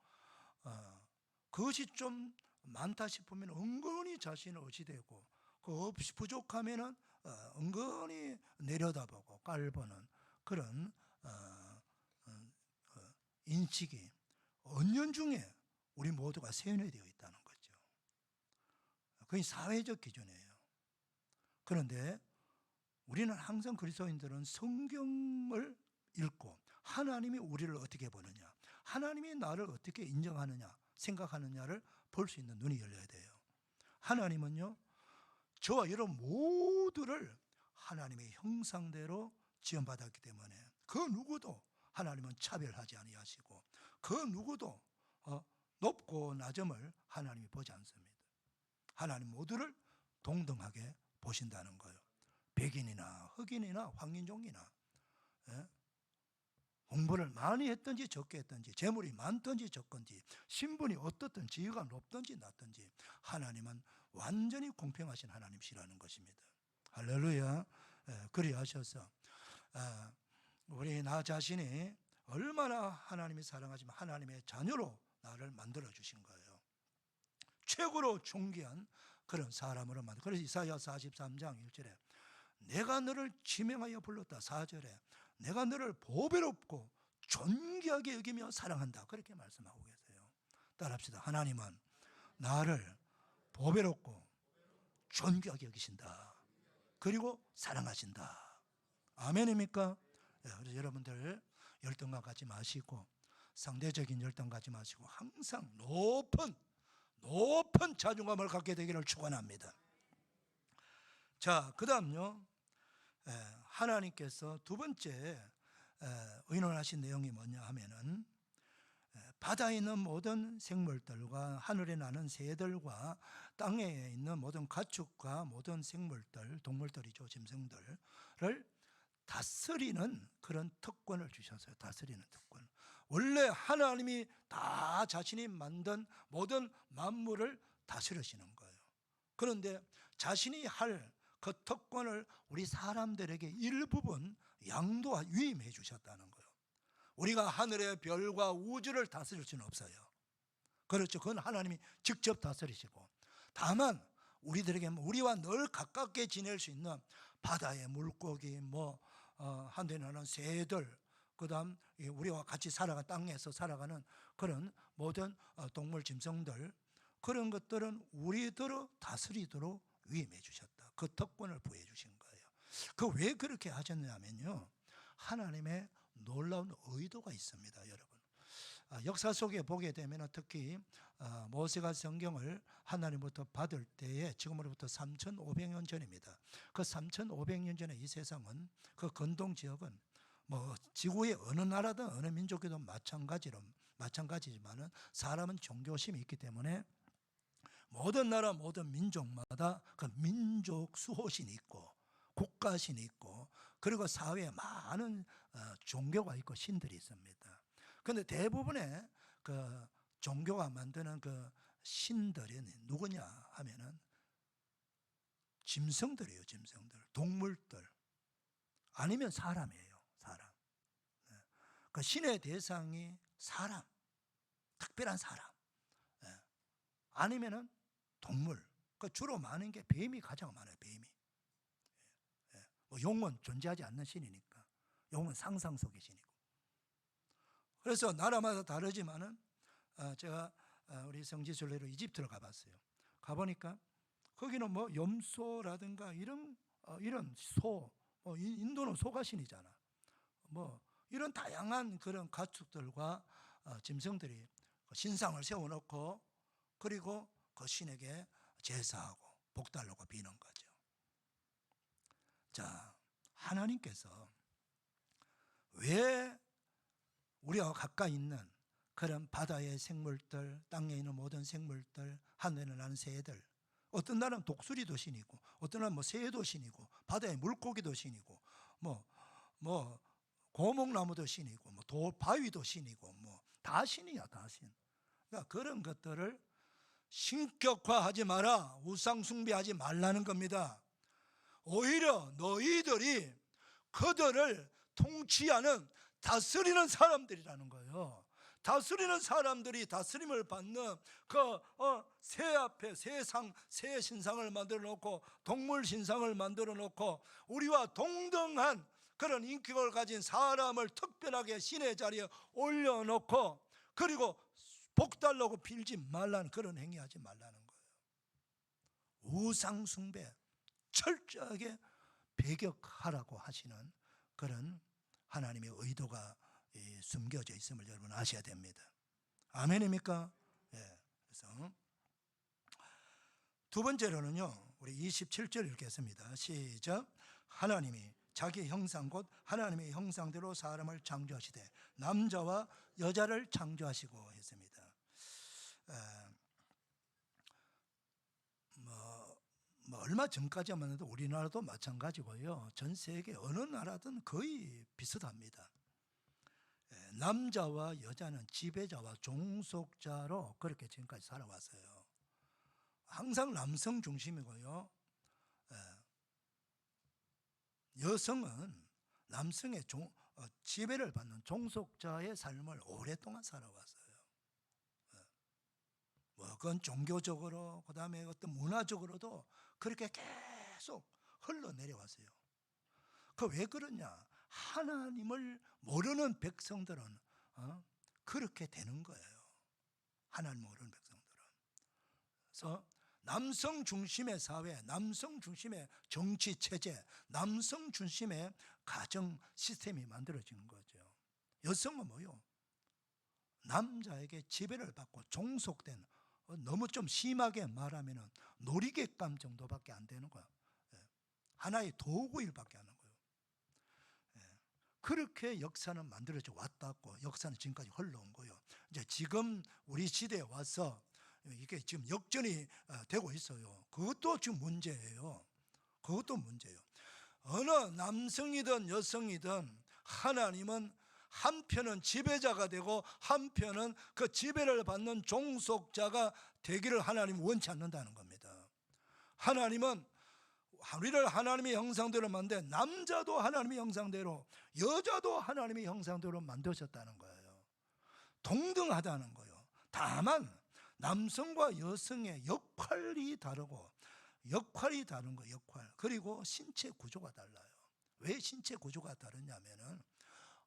그것이 좀 많다 싶으면 은근히 자신을 의지되고, 그 없이 부족하면은 은근히 내려다보고 깔보는 그런 인식이 은연중에 우리 모두가 세뇌되어 있다는 거죠. 그게 사회적 기준이에요. 그런데 우리는 항상 그리스도인들은 성경을 읽고 하나님이 우리를 어떻게 보느냐, 하나님이 나를 어떻게 인정하느냐, 생각하느냐를 볼 수 있는 눈이 열려야 돼요. 하나님은요, 저와 여러분 모두를 하나님의 형상대로 지음받았기 때문에 그 누구도 하나님은 차별하지 아니하시고 그 누구도 높고 낮음을 하나님이 보지 않습니다. 하나님 모두를 동등하게 보신다는 거예요. 백인이나 흑인이나 황인종이나, 공부를 많이 했든지 적게 했든지, 재물이 많든지 적든지, 신분이 어떻든 지위가 높든지 낮든지 하나님은 완전히 공평하신 하나님이시라는 것입니다. 할렐루야. 그리하셔서 우리 나 자신이 얼마나 하나님이 사랑하지만 하나님의 자녀로 나를 만들어 주신 거예요. 최고로 존귀한 그런 사람으로 만들어. 그래서 이사야 43장 1절에 내가 너를 지명하여 불렀다. 4절에 내가 너를 보배롭고 존귀하게 여기며 사랑한다. 그렇게 말씀하고 계세요. 따라합시다. 하나님은 나를 보배롭고 존귀하게 여기신다. 그리고 사랑하신다. 아멘입니까? 그래서 여러분들 열등감 갖지 마시고, 상대적인 열등 갖지 마시고 항상 높은 자존감을 갖게 되기를 축원합니다. 자, 그 다음요, 하나님께서 두 번째 의논하신 내용이 뭐냐 하면은, 바다에 있는 모든 생물들과 하늘에 나는 새들과 땅에 있는 모든 가축과 모든 생물들, 동물들이죠, 짐승들을 다스리는 그런 특권을 주셨어요. 다스리는 특권. 원래 하나님이 다 자신이 만든 모든 만물을 다스리시는 거예요. 그런데 자신이 할 그 특권을 우리 사람들에게 일부분 양도와 위임해 주셨다는 거예요. 우리가 하늘의 별과 우주를 다스릴 수는 없어요. 그렇죠. 그건 하나님이 직접 다스리시고, 다만 우리들에게 우리와 늘 가깝게 지낼 수 있는 바다의 물고기, 하늘에 나는 새들, 그 다음 우리와 같이 땅에서 살아가는 그런 모든 동물, 짐승들, 그런 것들은 우리들을 다스리도록 위임해 주셨다. 그 특권을 부여해 주신 거예요. 왜 그렇게 하셨냐면요, 하나님의 놀라운 의도가 있습니다. 여러분, 역사 속에 보게 되면 특히 모세가 성경을 하나님부터 받을 때에 지금으로부터 3,500년 전입니다. 그 3,500년 전에 이 세상은, 그 근동 지역은 지구의 어느 나라든 어느 민족에도 마찬가지지만은 사람은 종교심이 있기 때문에 모든 나라 모든 민족마다 그 민족 수호신이 있고 국가신이 있고, 그리고 사회에 많은 종교가 있고 신들이 있습니다. 그런데 대부분의 그 종교가 만드는 그 신들이 누구냐 하면은 짐승들이에요. 짐승들, 동물들, 아니면 사람이에요. 사람. 그 신의 대상이 사람, 특별한 사람, 예. 아니면은 동물. 그 주로 많은 게 뱀이 가장 많아요. 뱀이. 예. 뭐 용은 존재하지 않는 신이니까. 용은 상상 속의 신이고. 그래서 나라마다 다르지만은 제가 우리 성지순례로 이집트를 가봤어요. 가보니까 거기는 뭐 염소라든가 이런 소, 인도는 소가 신이잖아. 뭐 이런 다양한 그런 가축들과 짐승들이 신상을 세워놓고 그리고 그 신에게 제사하고 복달라고 비는 거죠. 자, 하나님께서 왜 우리와 가까이 있는 그런 바다의 생물들, 땅에 있는 모든 생물들, 하늘에 나는 새들, 어떤 날은 독수리도 신이고, 어떤 날은 뭐 새도 신이고, 바다의 물고기도 신이고, 뭐 고목나무도 신이고, 뭐 바위도 신이고, 뭐 다 신이야, 다 신. 그러니까 그런 것들을 신격화하지 마라, 우상 숭배하지 말라는 겁니다. 오히려 너희들이 그들을 통치하는 다스리는 사람들이라는 거예요. 다스리는 사람들이 다스림을 받는 새 앞에 새 신상을 만들어 놓고 동물 신상을 만들어 놓고 우리와 동등한 그런 인격을 가진 사람을 특별하게 신의 자리에 올려놓고 그리고 복달라고 빌지 말라는 그런 행위하지 말라는 거예요. 우상 숭배 철저하게 배격하라고 하시는 그런 하나님의 의도가 숨겨져 있음을 여러분 아셔야 됩니다. 아멘입니까? 예. 그래서 두 번째로는요, 우리 27절 읽겠습니다. 시작. 하나님이 자기 형상 곧 하나님의 형상대로 사람을 창조하시되 남자와 여자를 창조하시고 했습니다. 뭐 얼마 전까지만 해도 우리나라도 마찬가지고요. 전 세계 어느 나라든 거의 비슷합니다. 남자와 여자는 지배자와 종속자로 그렇게 지금까지 살아왔어요. 항상 남성 중심이고요. 여성은 남성의 지배를 받는 종속자의 삶을 오랫동안 살아왔어요. 뭐 그건 종교적으로 그다음에 어떤 문화적으로도 그렇게 계속 흘러내려왔어요. 그 왜 그러냐? 하나님을 모르는 백성들은 그렇게 되는 거예요. 하나님 모르는 백성들은. 그래서 남성 중심의 사회, 남성 중심의 정치 체제, 남성 중심의 가정 시스템이 만들어지는 거죠. 여성은 뭐요? 남자에게 지배를 받고 종속된, 너무 좀 심하게 말하면 놀이객감 정도밖에 안 되는 거야. 하나의 도구일밖에 안 하는 거예요. 그렇게 역사는 만들어져 왔다고, 역사는 지금까지 흘러온 거예요. 이제 지금 우리 시대에 와서 이게 지금 역전이 되고 있어요. 그것도 지금 문제예요. 그것도 문제예요. 어느 남성이든 여성이든 하나님은 한편은 지배자가 되고 한편은 그 지배를 받는 종속자가 되기를 하나님은 원치 않는다는 겁니다. 하나님은 우리를 하나님의 형상대로 만든 남자도 하나님의 형상대로 여자도 하나님의 형상대로 만드셨다는 거예요. 동등하다는 거예요. 다만 남성과 여성의 역할이 다르고 역할이 다른 거 역할 그리고 신체 구조가 달라요. 왜 신체 구조가 다르냐면은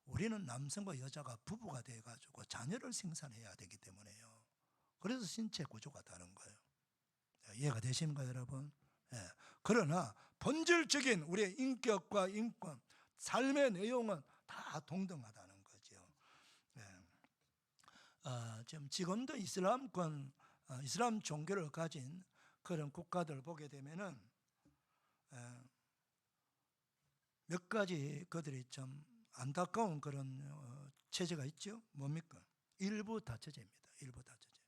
우리는 남성과 여자가 부부가 돼가지고 자녀를 생산해야 되기 때문에요. 그래서 신체 구조가 다른 거예요. 이해가 되십니까 여러분? 예. 그러나 본질적인 우리의 인격과 인권, 삶의 내용은 다 동등하다는 거죠. 지금도 이슬람권, 이슬람 종교를 가진 그런 국가들 보게 되면은 몇 가지 그들이 좀 안타까운 그런 체제가 있죠. 뭡니까? 일부 다처제입니다. 일부 다처제.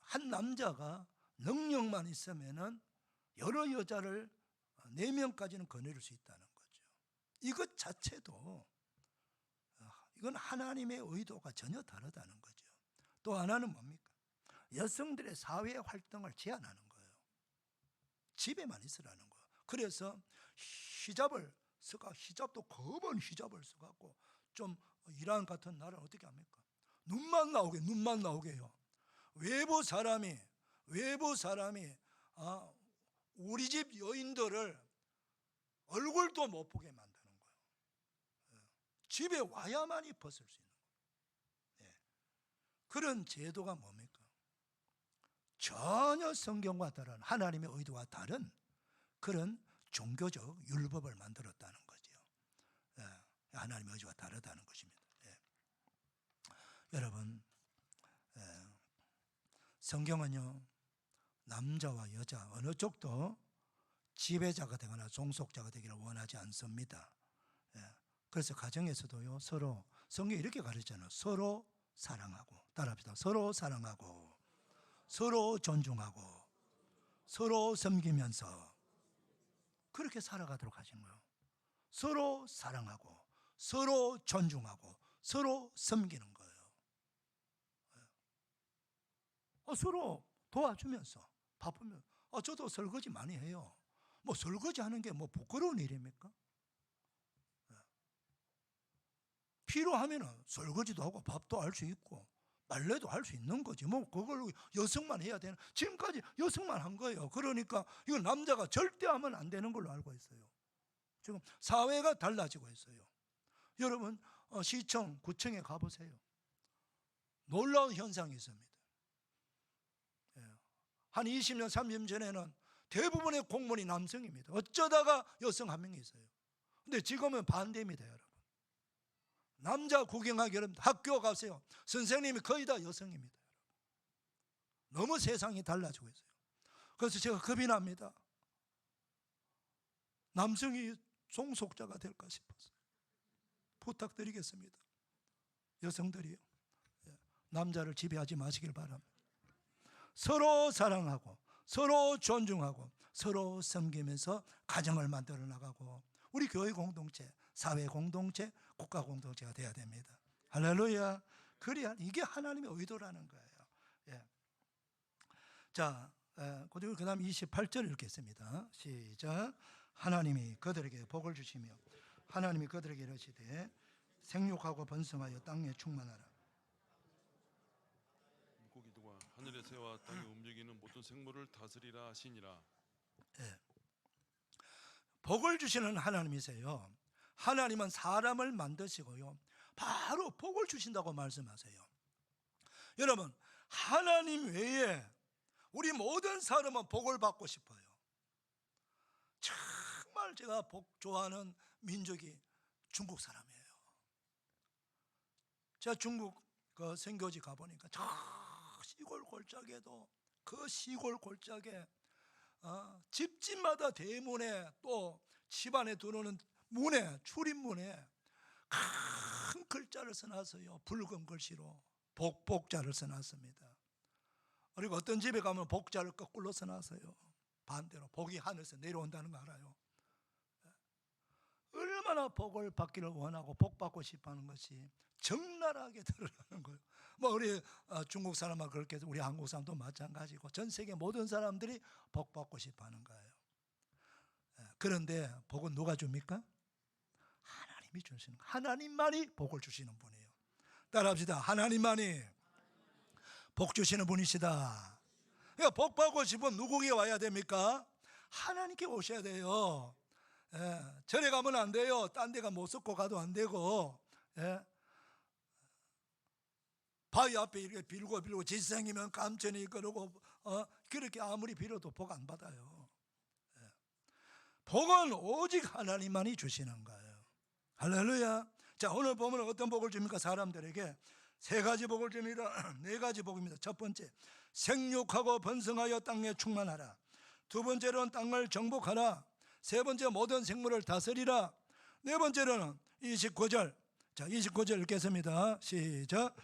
한 남자가 능력만 있으면은 여러 여자를 4명까지는 거느릴 수 있다는 거죠. 이것 자체도 이건 하나님의 의도가 전혀 다르다는 거죠. 또 하나는 뭡니까? 여성들의 사회 활동을 제한하는 거예요. 집에만 있으라는 거예요. 그래서 히잡도 검은 히잡을 써갖고 좀 이란 같은 나라는 어떻게 합니까? 눈만 나오게요. 외부 사람이 우리 집 여인들을 얼굴도 못 보게 만드는 거예요. 집에 와야만이 벗을 수 있는 거예요. 그런 제도가 뭡니까? 전혀 성경과 다른, 하나님의 의도와 다른 그런 종교적 율법을 만들었다는 거죠. 하나님의 의지와 다르다는 것입니다. 여러분, 성경은요, 남자와 여자 어느 쪽도 지배자가 되거나 종속자가 되기를 원하지 않습니다. 그래서 가정에서도요, 서로, 성경이 이렇게 가르치잖아요. 서로 사랑하고, 따라합시다. 서로 사랑하고, 서로 존중하고, 서로 섬기면서 그렇게 살아가도록 하시는 거예요. 서로 사랑하고, 서로 존중하고, 서로 섬기는 거예요. 서로 도와주면서 바쁘면, 저도 설거지 많이 해요. 뭐 설거지 하는 게 뭐 부끄러운 일입니까? 필요하면은 설거지도 하고 밥도 할 수 있고 빨래도 할 수 있는 거지. 뭐 그걸 여성만 해야 되는, 지금까지 여성만 한 거예요. 그러니까 이건 남자가 절대 하면 안 되는 걸로 알고 있어요. 지금 사회가 달라지고 있어요. 여러분, 시청, 구청에 가보세요. 놀라운 현상이 있습니다. 한 20년, 30년 전에는 대부분의 공무원이 남성입니다. 어쩌다가 여성 한 명이 있어요. 근데 지금은 반대입니다, 여러분. 남자 구경하기 어렵습니다. 학교 가세요. 선생님이 거의 다 여성입니다. 너무 세상이 달라지고 있어요. 그래서 제가 겁이 납니다. 남성이 종속자가 될까 싶어서 부탁드리겠습니다. 여성들이요, 남자를 지배하지 마시길 바랍니다. 서로 사랑하고, 서로 존중하고, 서로 섬기면서 가정을 만들어 나가고, 우리 교회 공동체, 사회 공동체, 국가 공동체가 돼야 됩니다. 할렐루야. 그래야 이게 하나님의 의도라는 거예요. 자, 그 다음 28절 읽겠습니다. 시작. 하나님이 그들에게 복을 주시며 하나님이 그들에게 이르시되 생육하고 번성하여 땅에 충만하라. 물고기들과 하늘의 새와 땅에 움직이는 모든 생물을 다스리라 하시니라. 복을 주시는 하나님이세요. 하나님은 사람을 만드시고요, 바로 복을 주신다고 말씀하세요. 여러분, 하나님 외에 우리 모든 사람은 복을 받고 싶어요. 정말 제가 복 좋아하는 민족이 중국 사람이에요. 제가 중국 그 선교지 가보니까 저 시골 골짜기에도, 그 시골 골짜기에 집집마다 대문에, 또 집안에 들어오는 문에, 출입문에 큰 글자를 써놨어요. 붉은 글씨로 복자를 써놨습니다. 그리고 어떤 집에 가면 복자를 거꾸로 써놨어요. 반대로 복이 하늘에서 내려온다는 거 알아요? 얼마나 복을 받기를 원하고 복 받고 싶어하는 것이 적나라하게 드러나는 거예요. 뭐 우리 중국 사람은 그렇게 해서 우리 한국 사람도 마찬가지고 전 세계 모든 사람들이 복 받고 싶어하는 거예요. 그런데 복은 누가 줍니까? 하나님이 주시는 거예요. 하나님만이 복을 주시는 분이에요. 따라합시다. 하나님만이 복 주시는 분이시다. 그러니까 복 받고 싶으면 누구에게 와야 됩니까? 하나님께 오셔야 돼요. 절에 가면 안 돼요. 딴 데가 못 섞고 가도 안 되고, 바위 앞에 이렇게 빌고 지생이면 깜천이 그러고 그렇게 아무리 빌어도 복 안 받아요. 복은 오직 하나님만이 주시는 거예요. 할렐루야. 자, 오늘 보면 어떤 복을 줍니까? 사람들에게 세 가지 복을 줍니다. 네 가지 복입니다. 첫 번째, 생육하고 번성하여 땅에 충만하라. 두 번째로는 땅을 정복하라. 세 번째, 모든 생물을 다스리라. 네 번째로는 29절. 자, 29절 읽겠습니다. 시작.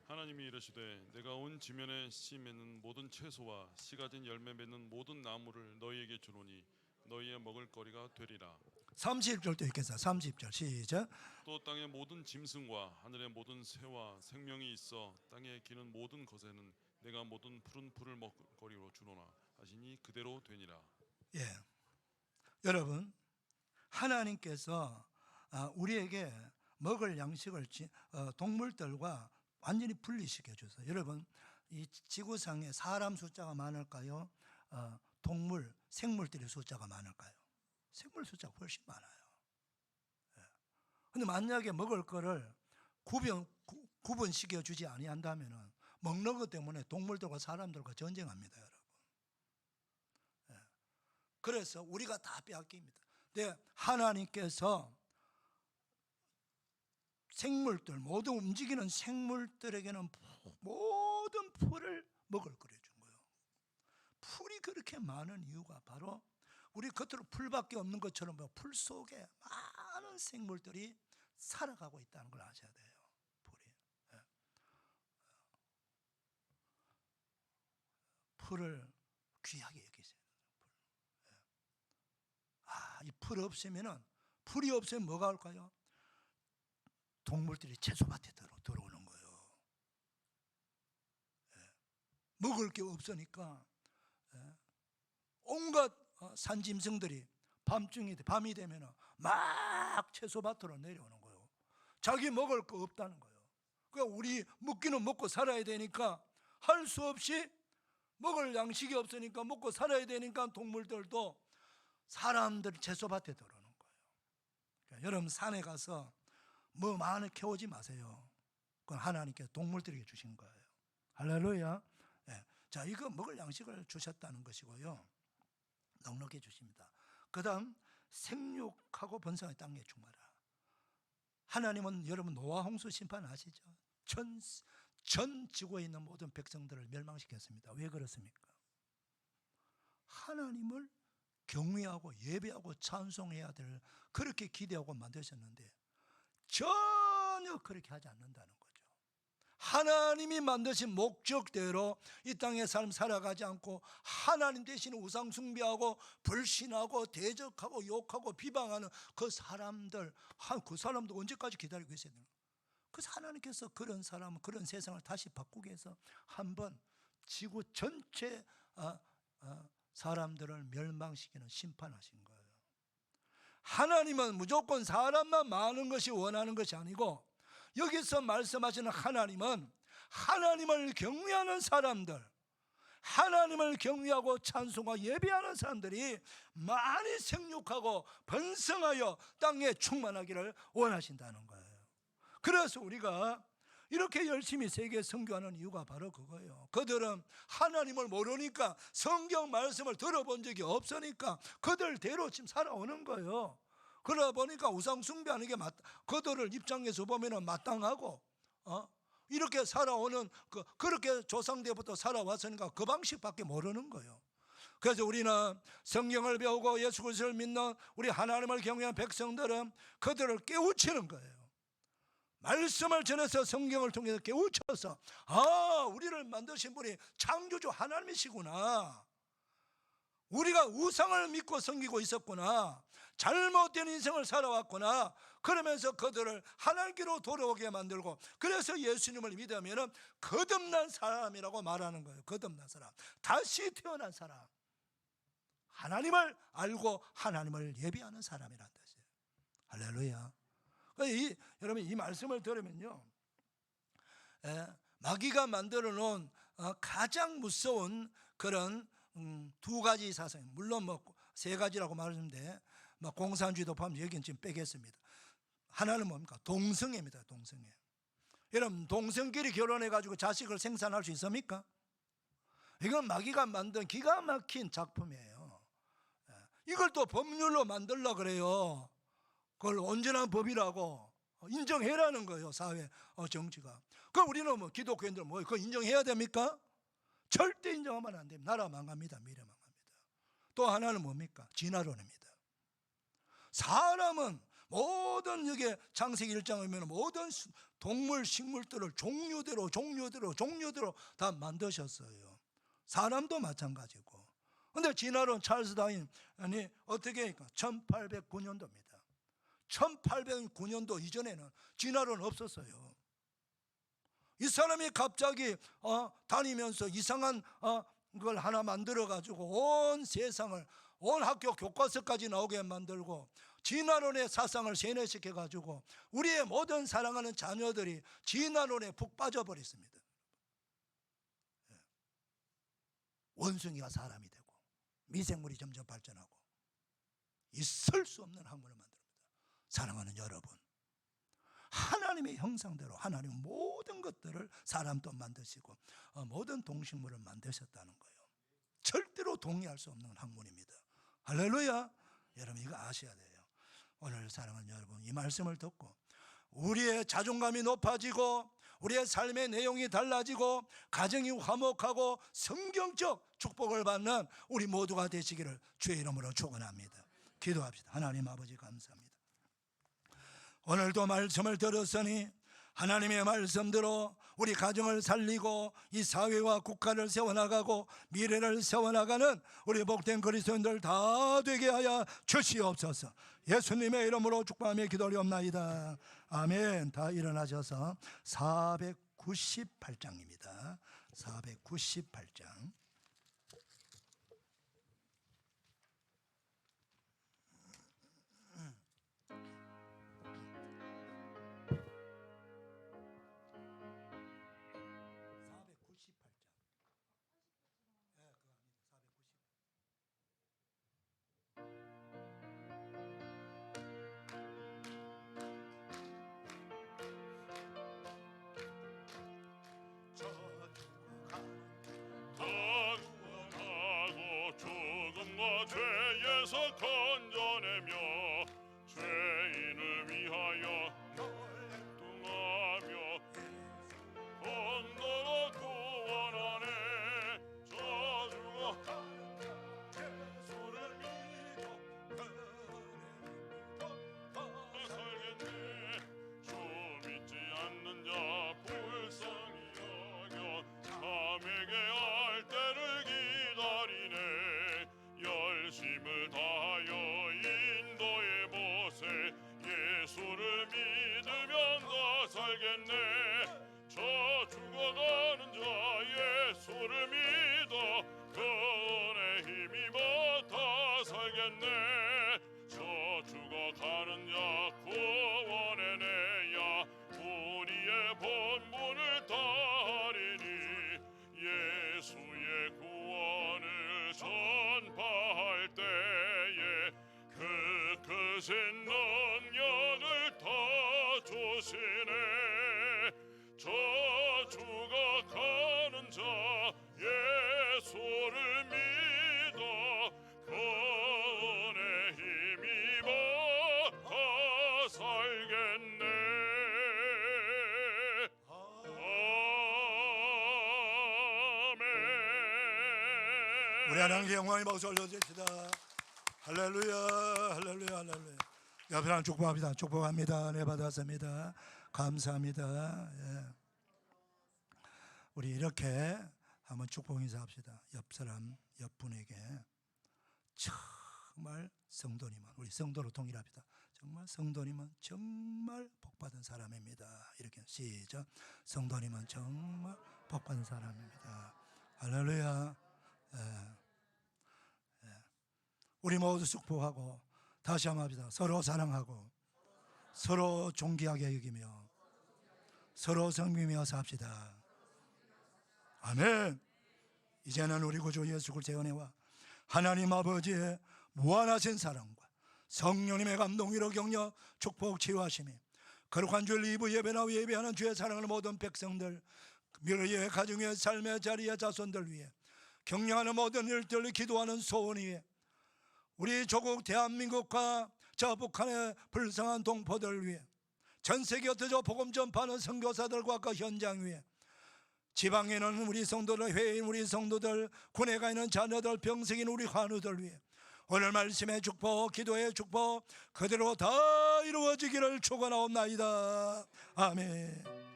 하나님이 이르시되 내가 온 지면에 씨 맺는 모든 채소와 씨 가진 열매 맺는 모든 나무를 너희에게 주노니 너희의 먹을 거리가 되리라. 30절도 읽겠습니다. 30절 시작. 또 땅의 모든 짐승과 하늘의 모든 새와 생명이 있어 땅에 기는 모든 것에는 내가 모든 푸른 풀을 먹거리로 주노나 하시니 그대로 되니라. 여러분, 하나님께서 우리에게 먹을 양식을 동물들과 완전히 분리시켜 주세요. 여러분, 이 지구상에 사람 숫자가 많을까요? 동물, 생물들의 숫자가 많을까요? 생물 숫자가 훨씬 많아요. 근데 만약에 먹을 거를 구분시켜 주지 아니한다면은 먹는 것 때문에 동물들과 사람들과 전쟁합니다, 여러분. 그래서 우리가 다 빼앗깁니다. 근데 하나님께서 생물들, 모든 움직이는 생물들에게는 모든 풀을 먹을 거려 준 거예요. 풀이 그렇게 많은 이유가 바로 우리 겉으로 풀밖에 없는 것처럼 풀 속에 많은 생물들이 살아가고 있다는 걸 아셔야 돼요. 풀이. 풀을 귀하게 여기세요. 이 풀 없으면은, 풀이 없으면 뭐가 올까요? 동물들이 채소밭에 들어오는 거예요. 먹을 게 없으니까 온갖 산짐승들이 밤이 되면 막 채소밭으로 내려오는 거예요. 자기 먹을 거 없다는 거예요. 그러니까 우리 먹기는 먹고 살아야 되니까 할 수 없이, 먹을 양식이 없으니까 먹고 살아야 되니까 동물들도 사람들 채소밭에 들어오는 거예요. 그러니까 여러분, 산에 가서 뭐 많이 캐오지 마세요. 그건 하나님께서 동물들에게 주신 거예요. 할렐루야. 자, 이거 먹을 양식을 주셨다는 것이고요. 넉넉히 주십니다. 그 다음, 생육하고 번성의 땅에 충만하라. 하나님은 여러분 노아 홍수 심판 아시죠? 전 지구에 있는 모든 백성들을 멸망시켰습니다. 왜 그렇습니까? 하나님을 경외하고 예배하고 찬송해야 될, 그렇게 기대하고 만드셨는데 전혀 그렇게 하지 않는다는 거죠. 하나님이 만드신 목적대로 이 땅의 삶 살아가지 않고 하나님 대신 우상 숭배하고 불신하고 대적하고 욕하고 비방하는 그 사람들 언제까지 기다리고 있어야 되나? 그래서 하나님께서 그런 사람, 그런 세상을 다시 바꾸기 위해서 한번 지구 전체 사람들을 멸망시키는 심판하신 거예요. 하나님은 무조건 사람만 많은 것이 원하는 것이 아니고, 여기서 말씀하시는 하나님은 하나님을 경외하는 사람들, 하나님을 경외하고 찬송하고 예배하는 사람들이 많이 생육하고 번성하여 땅에 충만하기를 원하신다는 거예요. 그래서 우리가 이렇게 열심히 세계 선교하는 이유가 바로 그거예요. 그들은 하나님을 모르니까, 성경 말씀을 들어본 적이 없으니까 그들대로 지금 살아오는 거예요. 그러다 보니까 우상 숭배하는 게 그들을 입장에서 보면 마땅하고, 이렇게 살아오는, 그렇게 조상 때부터 살아왔으니까 그 방식밖에 모르는 거예요. 그래서 우리는 성경을 배우고 예수 그리스도를 믿는 우리 하나님을 경외하는 백성들은 그들을 깨우치는 거예요. 말씀을 전해서 성경을 통해서 깨우쳐서, 우리를 만드신 분이 창조주 하나님이시구나, 우리가 우상을 믿고 섬기고 있었구나, 잘못된 인생을 살아왔구나, 그러면서 그들을 하나님께로 돌아오게 만들고, 그래서 예수님을 믿으면 거듭난 사람이라고 말하는 거예요. 거듭난 사람, 다시 태어난 사람, 하나님을 알고 하나님을 예배하는 사람이라는 뜻이에요. 할렐루야. 여러분, 이 말씀을 들으면요, 마귀가 만들어 놓은 가장 무서운 그런 두 가지 사상, 물론 세 가지라고 말하는데 공산주의도 포함, 여기는 지금 빼겠습니다. 하나는 뭡니까? 동성애입니다. 동성애. 여러분, 동성끼리 결혼해 가지고 자식을 생산할 수 있습니까? 이건 마귀가 만든 기가 막힌 작품이에요. 이걸 또 법률로 만들려고 그래요. 그걸 온전한 법이라고 인정해라는 거예요. 사회, 정치가. 그럼 우리는 기독교인들 그거 인정해야 됩니까? 절대 인정하면 안 됩니다. 나라 망갑니다. 미래 망갑니다. 또 하나는 뭡니까? 진화론입니다. 사람은 모든, 여기에 창세기 1장에 보면 모든 동물, 식물들을 종류대로 다 만드셨어요. 사람도 마찬가지고. 근데 진화론 찰스 다윈이 어떻게 하니까 1809년도입니다. 1809년도 이전에는 진화론 없었어요. 이 사람이 갑자기 다니면서 이상한 걸 하나 만들어 가지고 온 세상을, 온 학교 교과서까지 나오게 만들고 진화론의 사상을 세뇌시켜 가지고 우리의 모든 사랑하는 자녀들이 진화론에 푹 빠져버렸습니다. 원숭이가 사람이 되고 미생물이 점점 발전하고 있을 수 없는 학문을 만듭니다. 사랑하는 여러분, 하나님의 형상대로 하나님은 모든 것들을 사람도 만드시고 모든 동식물을 만드셨다는 거예요. 절대로 동의할 수 없는 학문입니다. 할렐루야. 여러분 이거 아셔야 돼요. 오늘 사랑하는 여러분, 이 말씀을 듣고 우리의 자존감이 높아지고 우리의 삶의 내용이 달라지고 가정이 화목하고 성경적 축복을 받는 우리 모두가 되시기를 주의 이름으로 축원합니다. 기도합시다. 하나님 아버지 감사합니다. 오늘도 말씀을 들었으니 하나님의 말씀대로 우리 가정을 살리고 이 사회와 국가를 세워나가고 미래를 세워나가는 우리 복된 그리스도인들 다 되게 하여 주시옵소서. 예수님의 이름으로 축복하며 기도하옵나이다. 아멘. 다 일어나셔서 498장입니다. 498장. 구원하고 죽음과 죄에서 건져내며 죄인을 위하여 동하며 온도로 구원하네. 저주가 예수를 믿어 살겠네. 주 믿지 않는 자 불쌍히 여겨 남에게 할 때를 기다리네. 열심을 다하여 인도의 못에 예수를 믿으면 더 살겠네. 저 죽어가는 자 예수를 믿어 그 은혜 힘입어 다 살겠네. 저 죽어가는 자 구원해내야 우리의 본분을 다하리니. 예수의 구원을 전파할 때에 그 크신 능력을 다 주시네. 저 죽어가는 자 예수를 믿어 그 은혜 힘입어 다 살겠네. 아멘. 우리 하나님께 영광의 박수 올려주시다. 할렐루야, 할렐루야, 할렐루야. 옆에 하나 축복합니다. 축복합니다. 네, 받았습니다. 감사합니다. 예. 우리 이렇게 한번 축복 인사합시다. 옆 사람, 옆 분에게 정말 성도님은, 우리 성도로 통일합시다. 정말 성도님은 정말 복받은 사람입니다. 이렇게 시작. 성도님은 정말 복받은 사람입니다. 할렐루야. 예. 우리 모두 축복하고 다시 한번 합시다. 서로 사랑하고 서로 존귀하게 여기며 서로 섬기며 삽시다. 아멘. 이제는 우리 구주 예수 그리스도의 은혜와 하나님 아버지의 무한하신 사랑과 성령님의 감동 위로 격려 축복 치유하심이 거룩한 주일 2부 예배나 예배하는 주의 사랑하는 모든 백성들, 미래의 가정의 삶의 자리의 자손들 위해 격려하는 모든 일들을 기도하는 소원 위에 우리 조국 대한민국과 저 북한의 불쌍한 동포들 위해 전 세계 흩어져 복음 전파하는 선교사들과 그 현장 위에 지방에는 우리 성도들, 회인 우리 성도들, 군에 가 있는 자녀들, 병생인 우리 환우들 위해 오늘 말씀의 축복, 기도의 축복 그대로 다 이루어지기를 축원하옵나이다. 아멘.